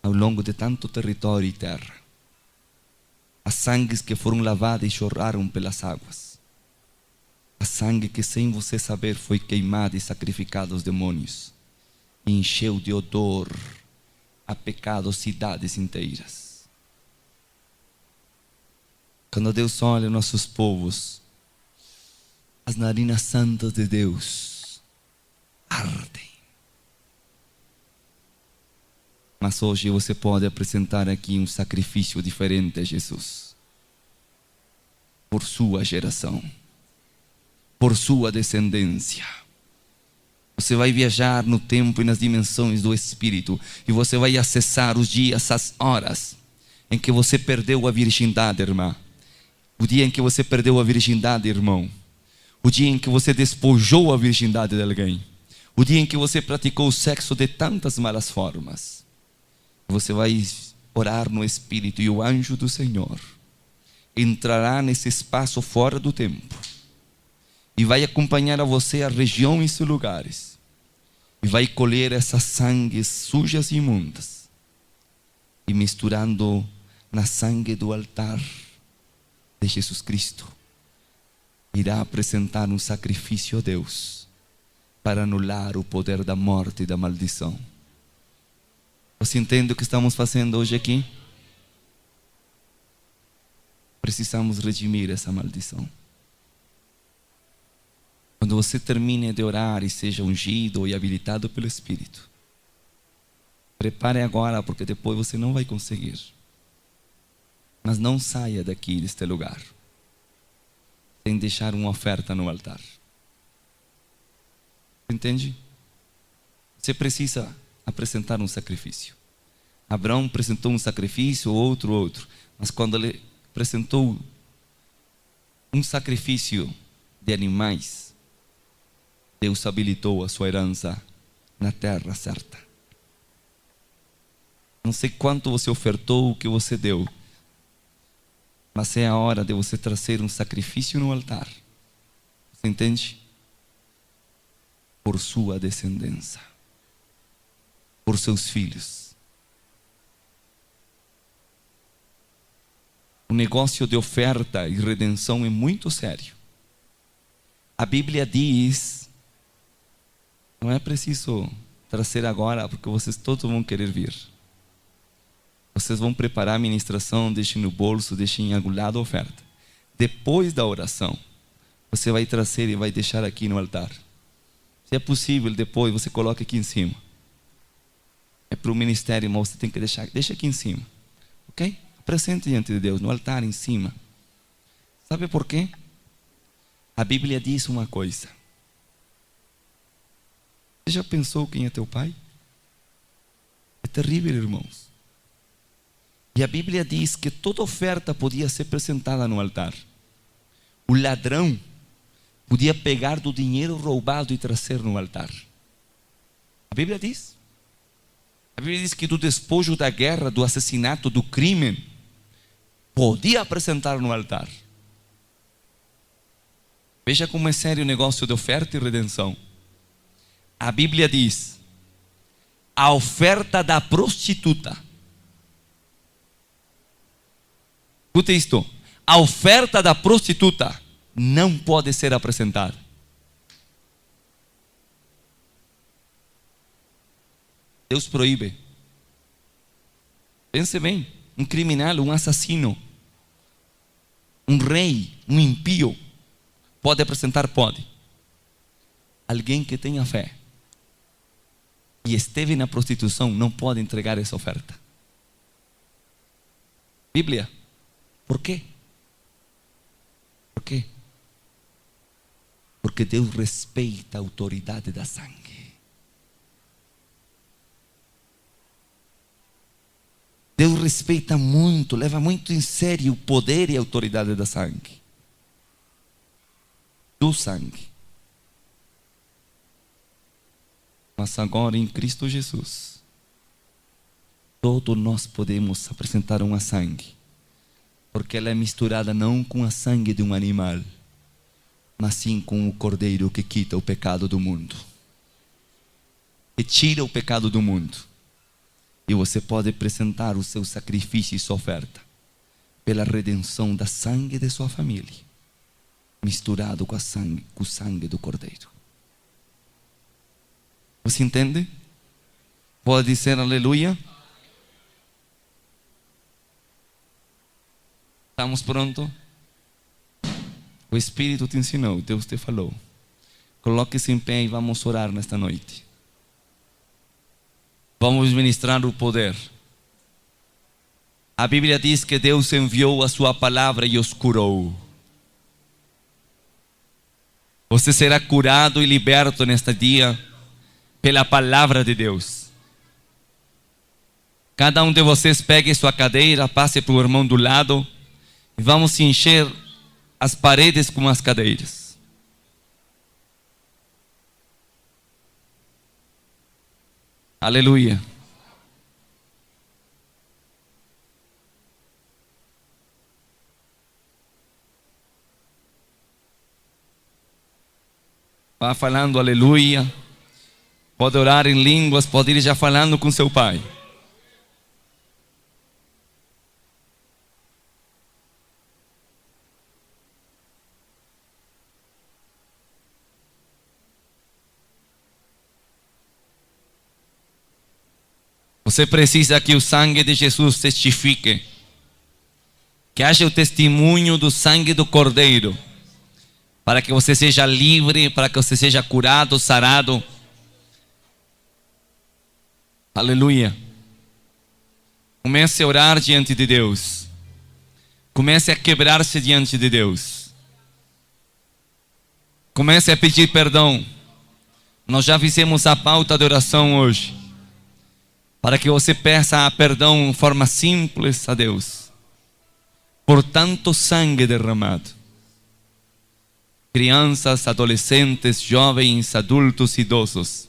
ao longo de tanto território e terra. Há sangues que foram lavados e jorraram pelas águas. Há sangue que, sem você saber, foi queimado e sacrificado aos demônios, e encheu de odor a pecado cidades inteiras. Quando Deus olha nossos povos, as narinas santas de Deus ardem. Mas hoje você pode apresentar aqui um sacrifício diferente a Jesus, por sua geração, por sua descendência. Você vai viajar no tempo e nas dimensões do Espírito, e você vai acessar os dias, as horas em que você perdeu a virgindade, irmã. O dia em que você perdeu a virgindade, irmão. O dia em que você despojou a virgindade de alguém. O dia em que você praticou o sexo de tantas malas formas. Você vai orar no Espírito, e o anjo do Senhor entrará nesse espaço fora do tempo e vai acompanhar a você a regiões e lugares, e vai colher essas sangues sujas e imundas, e misturando na sangue do altar de Jesus Cristo, irá apresentar um sacrifício a Deus para anular o poder da morte e da maldição. Você entende o que estamos fazendo hoje aqui? Precisamos redimir essa maldição. Quando você termine de orar e seja ungido e habilitado pelo Espírito, prepare agora, porque depois você não vai conseguir. Mas não saia daqui deste lugar sem deixar uma oferta no altar. Entende? Você precisa apresentar um sacrifício. Abraão apresentou um sacrifício, outro. Mas quando ele apresentou um sacrifício de animais, Deus habilitou a sua herança na terra certa. Não sei quanto você ofertou, o que você deu, mas é a hora de você trazer um sacrifício no altar. Você entende? Por sua descendência, por seus filhos. O negócio de oferta e redenção é muito sério. A Bíblia diz, não é preciso trazer agora, porque vocês todos vão querer vir. Vocês vão preparar a ministração, deixem no bolso, deixem em algum lado a oferta. Depois da oração, você vai trazer e vai deixar aqui no altar. Se é possível, depois você coloca aqui em cima. É para o ministério, mas você tem que deixa aqui em cima. Ok? Apresente diante de Deus, no altar em cima. Sabe por quê? A Bíblia diz uma coisa. Você já pensou quem é teu pai? É terrível, irmãos. E a Bíblia diz que toda oferta podia ser apresentada no altar. O ladrão podia pegar do dinheiro roubado e trazer no altar. A Bíblia diz. A Bíblia diz que do despojo da guerra, do assassinato, do crime, podia apresentar no altar. Veja como é sério o negócio de oferta e redenção. A Bíblia diz: a oferta da prostituta. Escuta isto: a oferta da prostituta não pode ser apresentada. Deus proíbe. Pense bem: um criminal, um assassino, um rei, um impio, pode apresentar? Pode. Alguém que tenha fé e esteve na prostituição não pode entregar essa oferta. Bíblia. Por quê? Por quê? Porque Deus respeita a autoridade da sangue. Deus respeita muito, leva muito em sério o poder e a autoridade da sangue. Do sangue. Mas agora em Cristo Jesus, todos nós podemos apresentar uma sangue, porque ela é misturada não com a sangue de um animal, mas sim com o Cordeiro que quita o pecado do mundo, que tira o pecado do mundo. E você pode apresentar o seu sacrifício e sua oferta pela redenção da sangue de sua família, misturado com o sangue do Cordeiro. Você entende? Pode dizer aleluia? Estamos prontos? O Espírito te ensinou, Deus te falou. Coloque-se em pé e vamos orar nesta noite. Vamos ministrar o poder. A Bíblia diz que Deus enviou a sua palavra e os curou. Você será curado e liberto neste dia pela palavra de Deus. Cada um de vocês pegue sua cadeira, passe para o irmão do lado e vamos encher as paredes com as cadeiras. Aleluia. Vá falando aleluia. Pode orar em línguas, pode ir já falando com seu pai. Você precisa que o sangue de Jesus testifique, que haja o testemunho do sangue do Cordeiro, para que você seja livre, para que você seja curado, sarado. Aleluia. Comece a orar diante de Deus. Comece a quebrar-se diante de Deus. Comece a pedir perdão. Nós já fizemos a pauta de oração hoje, para que você peça perdão de forma simples a Deus, por tanto sangue derramado. Crianças, adolescentes, jovens, adultos, idosos.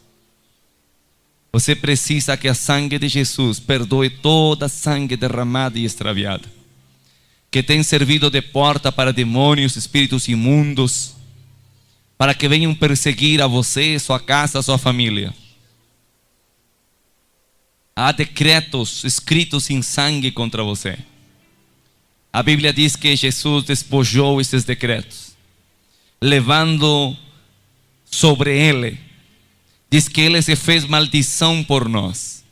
Você precisa que a sangue de Jesus perdoe toda sangue derramada e extraviada, que tem servido de porta para demônios, espíritos imundos, para que venham perseguir a você, sua casa, sua família. Há decretos escritos em sangue contra você. A Bíblia diz que Jesus despojou esses decretos, levando sobre ele. Diz que ele se fez maldição por nós.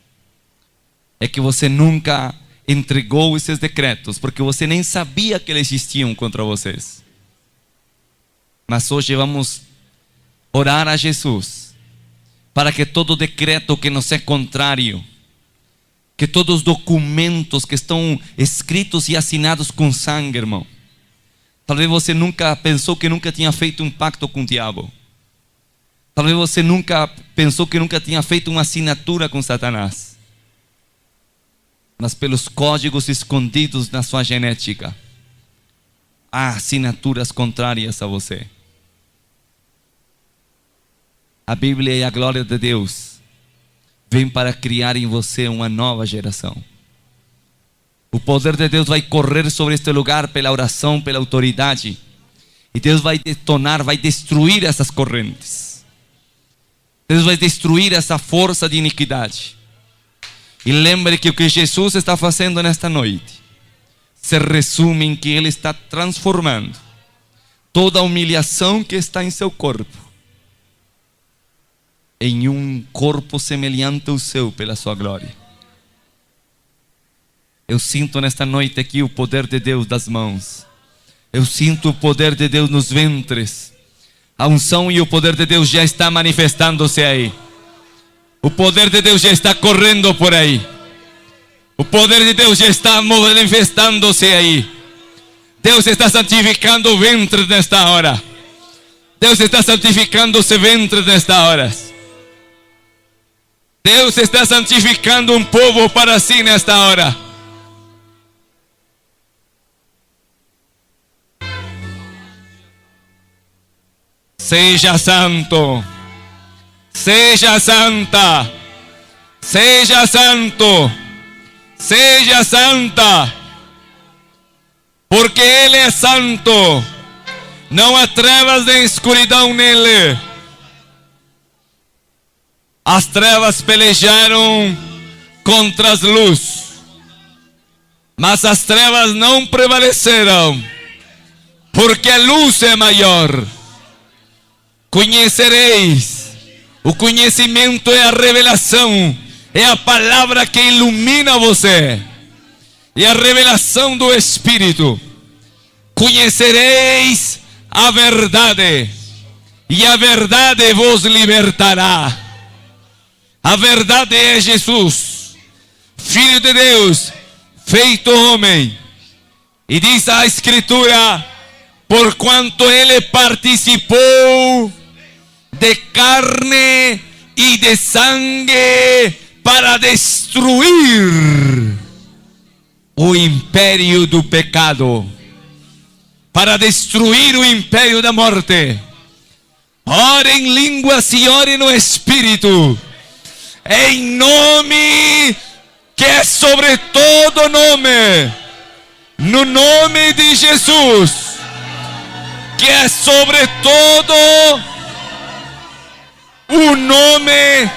É que você nunca entregou esses decretos, porque você nem sabia que eles existiam contra vocês. Mas hoje vamos orar a Jesus, para que todo decreto que nos é contrário, que todos os documentos que estão escritos e assinados com sangue, irmão. Talvez você nunca pensou que nunca tinha feito um pacto com o diabo. Talvez você nunca pensou que nunca tinha feito uma assinatura com Satanás. Mas pelos códigos escondidos na sua genética, há assinaturas contrárias a você. A Bíblia e a glória de Deus vem para criar em você uma nova geração. O poder de Deus vai correr sobre este lugar pela oração, pela autoridade. E Deus vai detonar, vai destruir essas correntes. Deus vai destruir essa força de iniquidade. E lembre que o que Jesus está fazendo nesta noite se resume em que Ele está transformando toda a humilhação que está em seu corpo em um corpo semelhante ao seu pela sua glória. Eu sinto nesta noite aqui o poder de Deus das mãos. Eu sinto o poder de Deus nos ventres. A unção e o poder de Deus já está manifestando-se aí. O poder de Deus já está correndo por aí. O poder de Deus já está manifestando-se aí. Deus está santificando o ventre nesta hora. Deus está santificando esse ventre nesta hora. Deus está santificando um povo para si nesta hora. Seja santo, seja santa, seja santo, seja santa, porque Ele é santo, não há trevas nem escuridão nele. As trevas pelejaram contra as luzes, mas as trevas não prevaleceram, porque a luz é maior. Conhecereis, o conhecimento é a revelação, é a palavra que ilumina você, é a revelação do Espírito. Conhecereis a verdade, e a verdade vos libertará. A verdade é Jesus, Filho de Deus, feito homem. E diz a Escritura, porquanto Ele participou de carne e de sangue para destruir o império do pecado, para destruir o império da morte. Ore em línguas e ore no Espírito, em nome que é sobre todo nome, no nome de Jesus, que é sobre todo o nome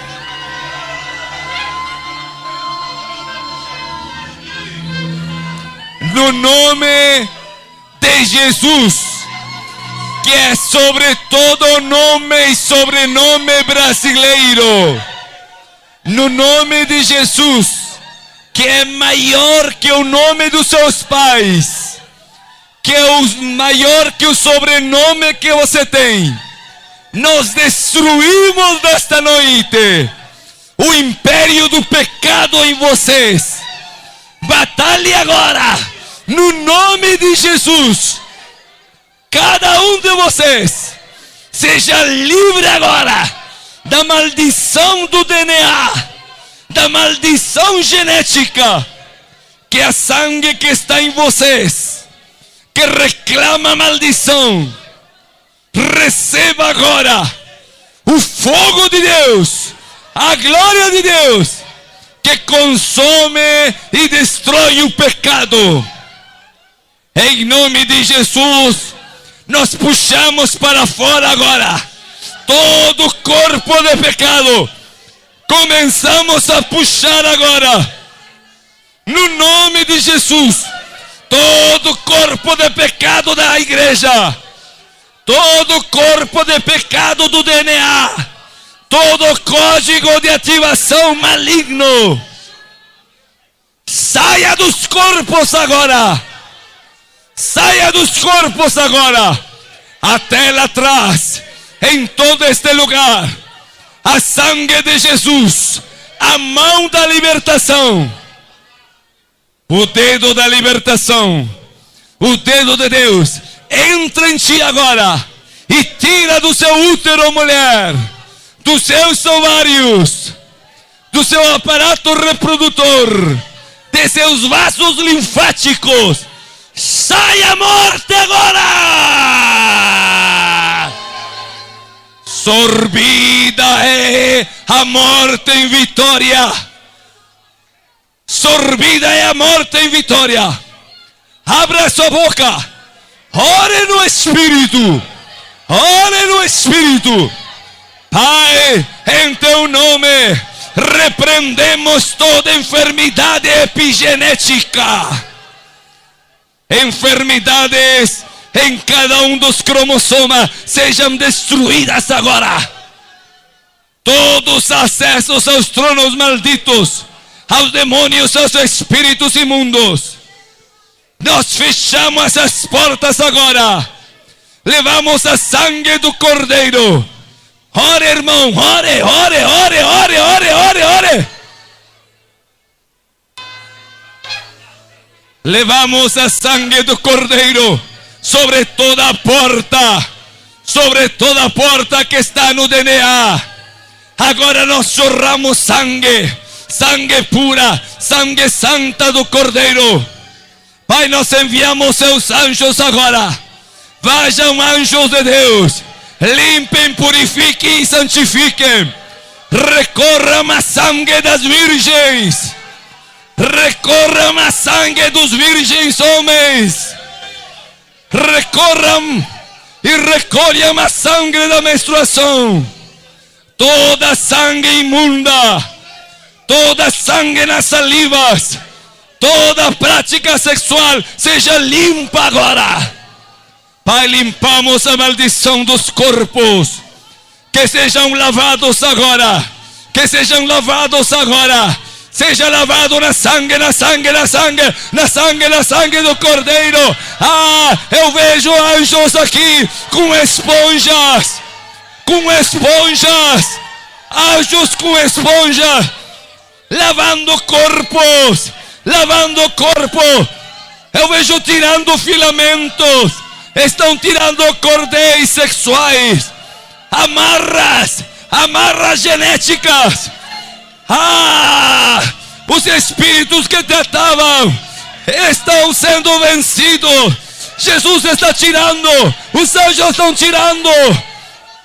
no nome de Jesus, que é sobre todo nome e sobrenome brasileiro, no nome de Jesus, que é maior que o nome dos seus pais, que é maior que o sobrenome que você tem. Nós destruímos nesta noite o império do pecado em vocês. Batalhe agora, no nome de Jesus. Cada um de vocês seja livre agora da maldição do DNA, da maldição genética, que é sangue que está em vocês, que reclama maldição. Receba agora o fogo de Deus, a glória de Deus, que consome e destrói o pecado. Em nome de Jesus, nós puxamos para fora agora todo corpo de pecado. Começamos a puxar agora, no nome de Jesus, todo corpo de pecado da igreja, todo corpo de pecado do DNA, todo código de ativação maligno, saia dos corpos agora, saia dos corpos agora, até lá atrás, em todo este lugar, a sangue de Jesus, a mão da libertação, o dedo da libertação, o dedo de Deus, entra em ti agora e tira do seu útero, mulher, dos seus ovários, do seu aparato reprodutor, de seus vasos linfáticos. Sai a morte agora! Sorbida é a morte em vitória. Sorbida é a morte em vitória. Abra sua boca. Ore no Espírito. Ore no Espírito. Pai, em teu nome, repreendemos toda enfermidade epigenética. Enfermidades em cada um dos cromossomas sejam destruídas agora. Todos os acessos aos tronos malditos, aos demônios, aos espíritos imundos, nós fechamos essas portas agora. Levamos a sangue do Cordeiro. Ore, irmão, ore, ore, ore, ore, ore, ore, ore. Levamos a sangue do Cordeiro sobre toda a porta que está no DNA. Agora nós jorramos sangue, sangue pura, sangue santa do Cordeiro. Pai, nós enviamos seus anjos agora. Vajam anjos de Deus, limpem, purifiquem e santifiquem. Recorram a sangue das virgens. Recorram a sangue dos virgens homens. Recorram e recolham a sangue da menstruação. Toda sangue imunda, toda sangue nas salivas, toda prática sexual seja limpa agora. Pai, limpamos a maldição dos corpos. Que sejam lavados agora. Que sejam lavados agora. Seja lavado na sangue, na sangue, na sangue, na sangue, na sangue do Cordeiro. Ah, eu vejo anjos aqui com esponjas. Com esponjas. Anjos com esponjas. Lavando corpos. Lavando corpo. Eu vejo tirando filamentos. Estão tirando cordéis sexuais. Amarras genéticas. Ah, os espíritos que te atavam estão sendo vencidos. Jesus está tirando. Os anjos estão tirando.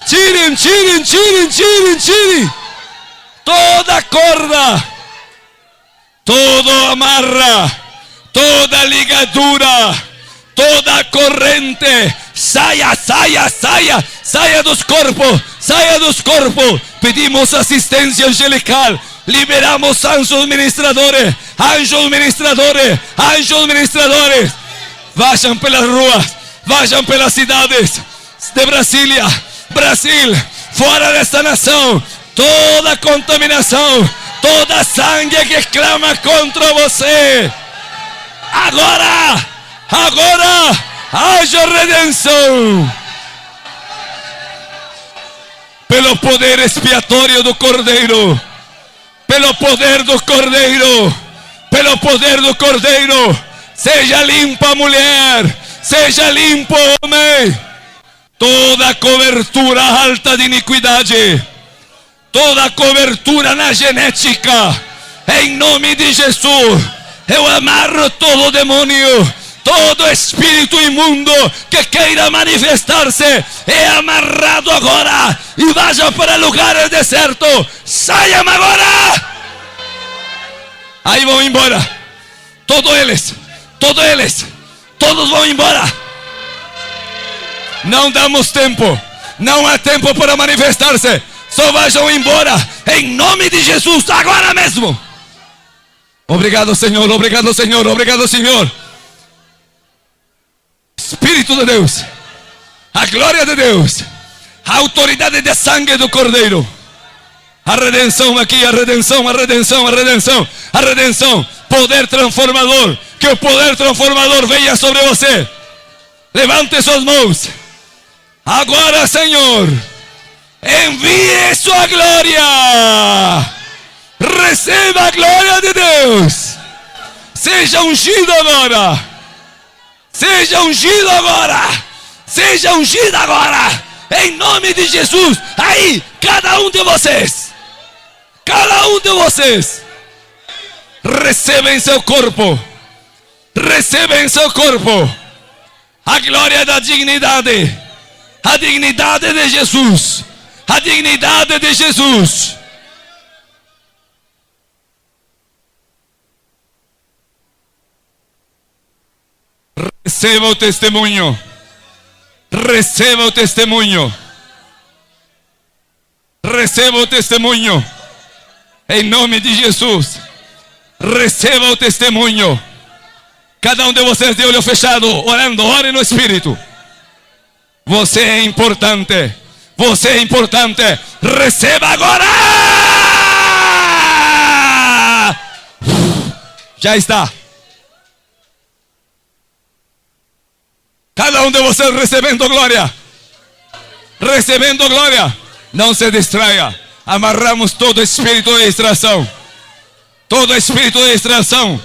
Tirem, tirem, tirem, tirem, tirem. Toda corda, todo amarra, toda ligadura, toda corrente, saia, saia, saia, saia dos corpos, saia dos corpos. Pedimos assistência angelical. Liberamos anjos ministradores. Anjos ministradores. Anjos ministradores. Vayam pelas ruas. Vayam pelas cidades de Brasília. Brasil. Fora desta nação. Toda contaminação. Toda sangue que clama contra você. Agora. Agora. Haja redenção. Pelo poder expiatório do Cordeiro. Pelo poder do Cordeiro. Pelo poder do Cordeiro. Seja limpa, mulher. Seja limpo, homem. Toda cobertura alta de iniquidade. Toda cobertura na genética. Em nome de Jesus. Eu amarro todo demônio. Todo espírito imundo que queira manifestar-se é amarrado agora e vá para lugares desertos. Saiam agora! Aí vão embora. Todos eles, todos vão embora. Não damos tempo. Não há tempo para manifestar-se. Só vão embora em nome de Jesus agora mesmo. Obrigado, Senhor. Obrigado, Senhor. Obrigado, Senhor. Espírito de Deus, a glória de Deus, a autoridade de sangue do Cordeiro, a redenção aqui, a redenção, a redenção, a redenção, a redenção, poder transformador, que o poder transformador venha sobre você. Levante suas mãos, agora, Senhor, envie sua glória, receba a glória de Deus, seja ungido agora. Seja ungido agora. Seja ungido agora. Em nome de Jesus. Aí, cada um de vocês. Cada um de vocês. Receba em seu corpo. Receba em seu corpo. A glória da dignidade. A dignidade de Jesus. A dignidade de Jesus. Receba o testemunho. Receba o testemunho. Receba o testemunho. Em nome de Jesus. Receba o testemunho. Cada um de vocês de olho fechado, orando, ore no Espírito. Você é importante. Você é importante. Receba agora. Já está. Cada um de vocês recebendo glória. Recebendo glória. Não se distraia. Amarramos todo espírito de distração. Todo espírito de distração.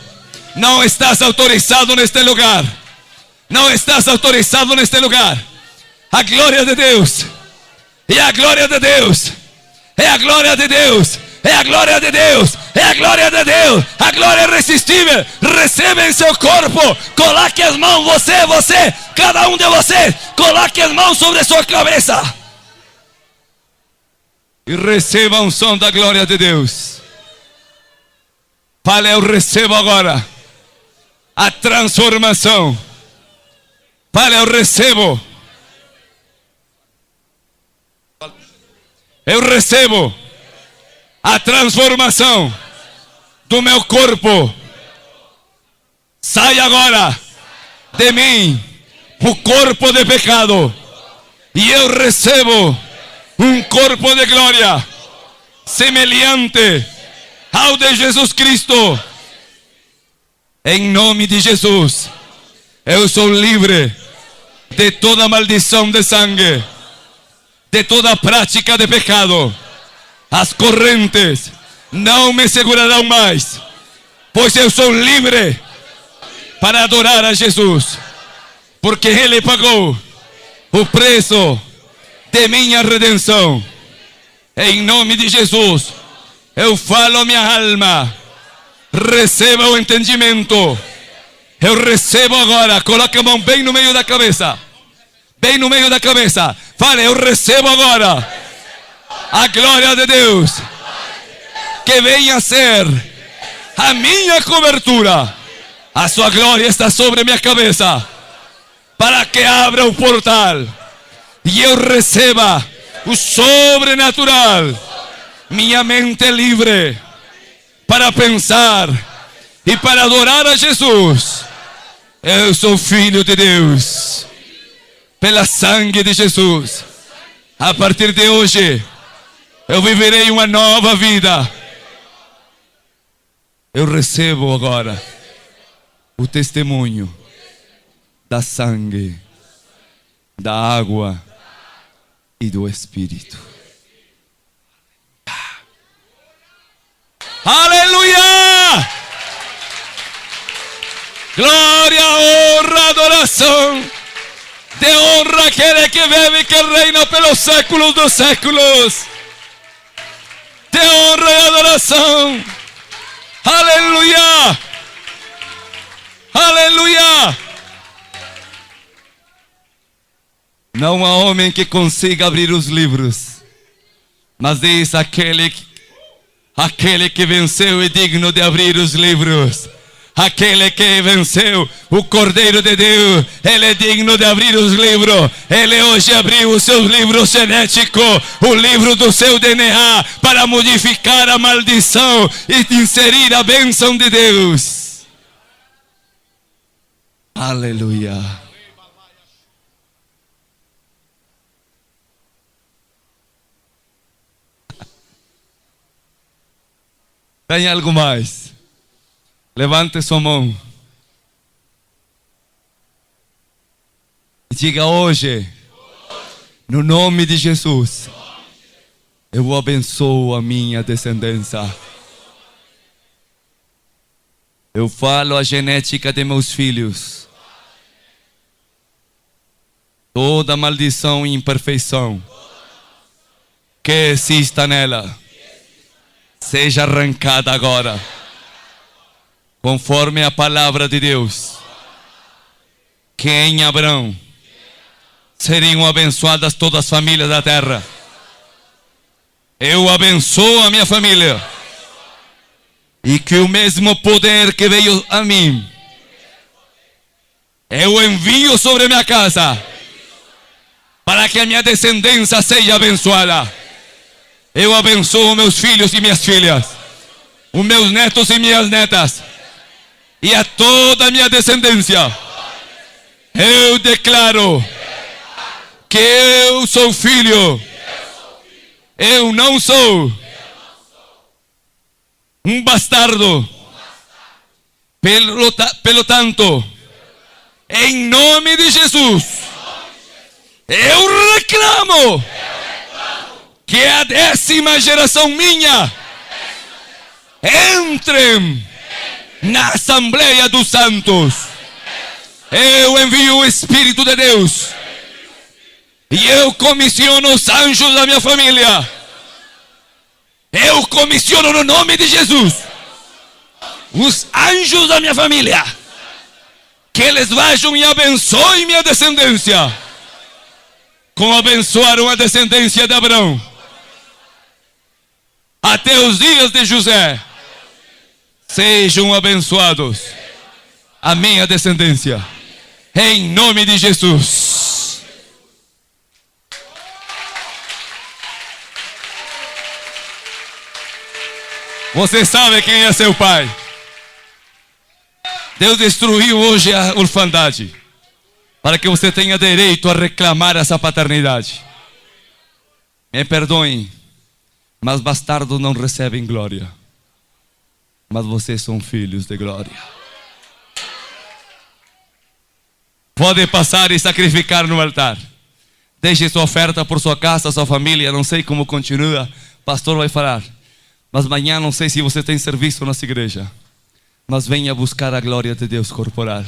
Não estás autorizado neste lugar. Não estás autorizado neste lugar. A glória de Deus. E a glória de Deus. É a glória de Deus. É a glória de Deus. É a glória de Deus. A glória irresistível. Receba em seu corpo. Coloque as mãos. Você. Cada um de vocês. Coloque as mãos sobre a sua cabeça. E receba um som da glória de Deus. Fale, eu recebo agora a transformação. Fale, eu recebo. Eu recebo a transformação do meu corpo. Sai agora de mim o corpo de pecado. E eu recebo um corpo de glória semelhante ao de Jesus Cristo. Em nome de Jesus, eu sou livre de toda maldição de sangue, de toda prática de pecado. As correntes não me segurarão mais, pois eu sou livre para adorar a Jesus, porque Ele pagou o preço de minha redenção. Em nome de Jesus, eu falo minha alma. Receba o entendimento. Eu recebo agora. Coloque a mão bem no meio da cabeça. Bem no meio da cabeça. Fale, eu recebo agora a glória de Deus, que venha a ser a minha cobertura. A sua glória está sobre minha cabeça, para que abra o portal e eu receba o sobrenatural. Minha mente é livre para pensar e para adorar a Jesus. Eu sou filho de Deus, pela sangue de Jesus. A partir de hoje, eu viverei uma nova vida. Eu recebo agora o testemunho da sangue, da água e do Espírito. Aleluia! Glória, honra, adoração. De honra aquele que vive e que reina pelos séculos dos séculos. De honra e adoração. Aleluia! Aleluia! Não há homem que consiga abrir os livros, mas diz aquele que venceu é digno de abrir os livros. Aquele que venceu, o Cordeiro de Deus, ele é digno de abrir os livros. Ele hoje abriu o seu livro genético, o livro do seu DNA, para modificar a maldição e inserir a bênção de Deus. Aleluia. Tem algo mais? Levante sua mão e diga: hoje, no nome de Jesus, eu abençoo a minha descendência. Eu falo a genética de meus filhos. Toda maldição e imperfeição que exista nela, seja arrancada agora. Conforme a palavra de Deus, que em Abraão seriam abençoadas todas as famílias da terra. Eu abençoo a minha família. E que o mesmo poder que veio a mim, eu envio sobre a minha casa, para que a minha descendência seja abençoada. Eu abençoo meus filhos e minhas filhas, os meus netos e minhas netas, e a toda a minha descendência. Eu declaro que eu sou filho. Eu não sou um bastardo. Pelo tanto, em nome de Jesus, eu reclamo que a 10ª geração minha entre na Assembleia dos Santos. Eu envio o Espírito de Deus e eu comissiono os anjos da minha família. Eu comissiono no nome de Jesus os anjos da minha família, que eles vajam e abençoem minha descendência, como abençoaram a descendência de Abraão até os dias de José. Sejam abençoados a minha descendência, em nome de Jesus. Você sabe quem é seu pai? Deus destruiu hoje a orfandade, para que você tenha direito a reclamar essa paternidade. Me perdoem, mas bastardos não recebem glória. Mas vocês são filhos de glória. Pode passar e sacrificar no altar. Deixe sua oferta por sua casa, sua família. Não sei como continua, o pastor vai falar. Mas amanhã não sei se você tem serviço nessa igreja. Mas venha buscar a glória de Deus corporal.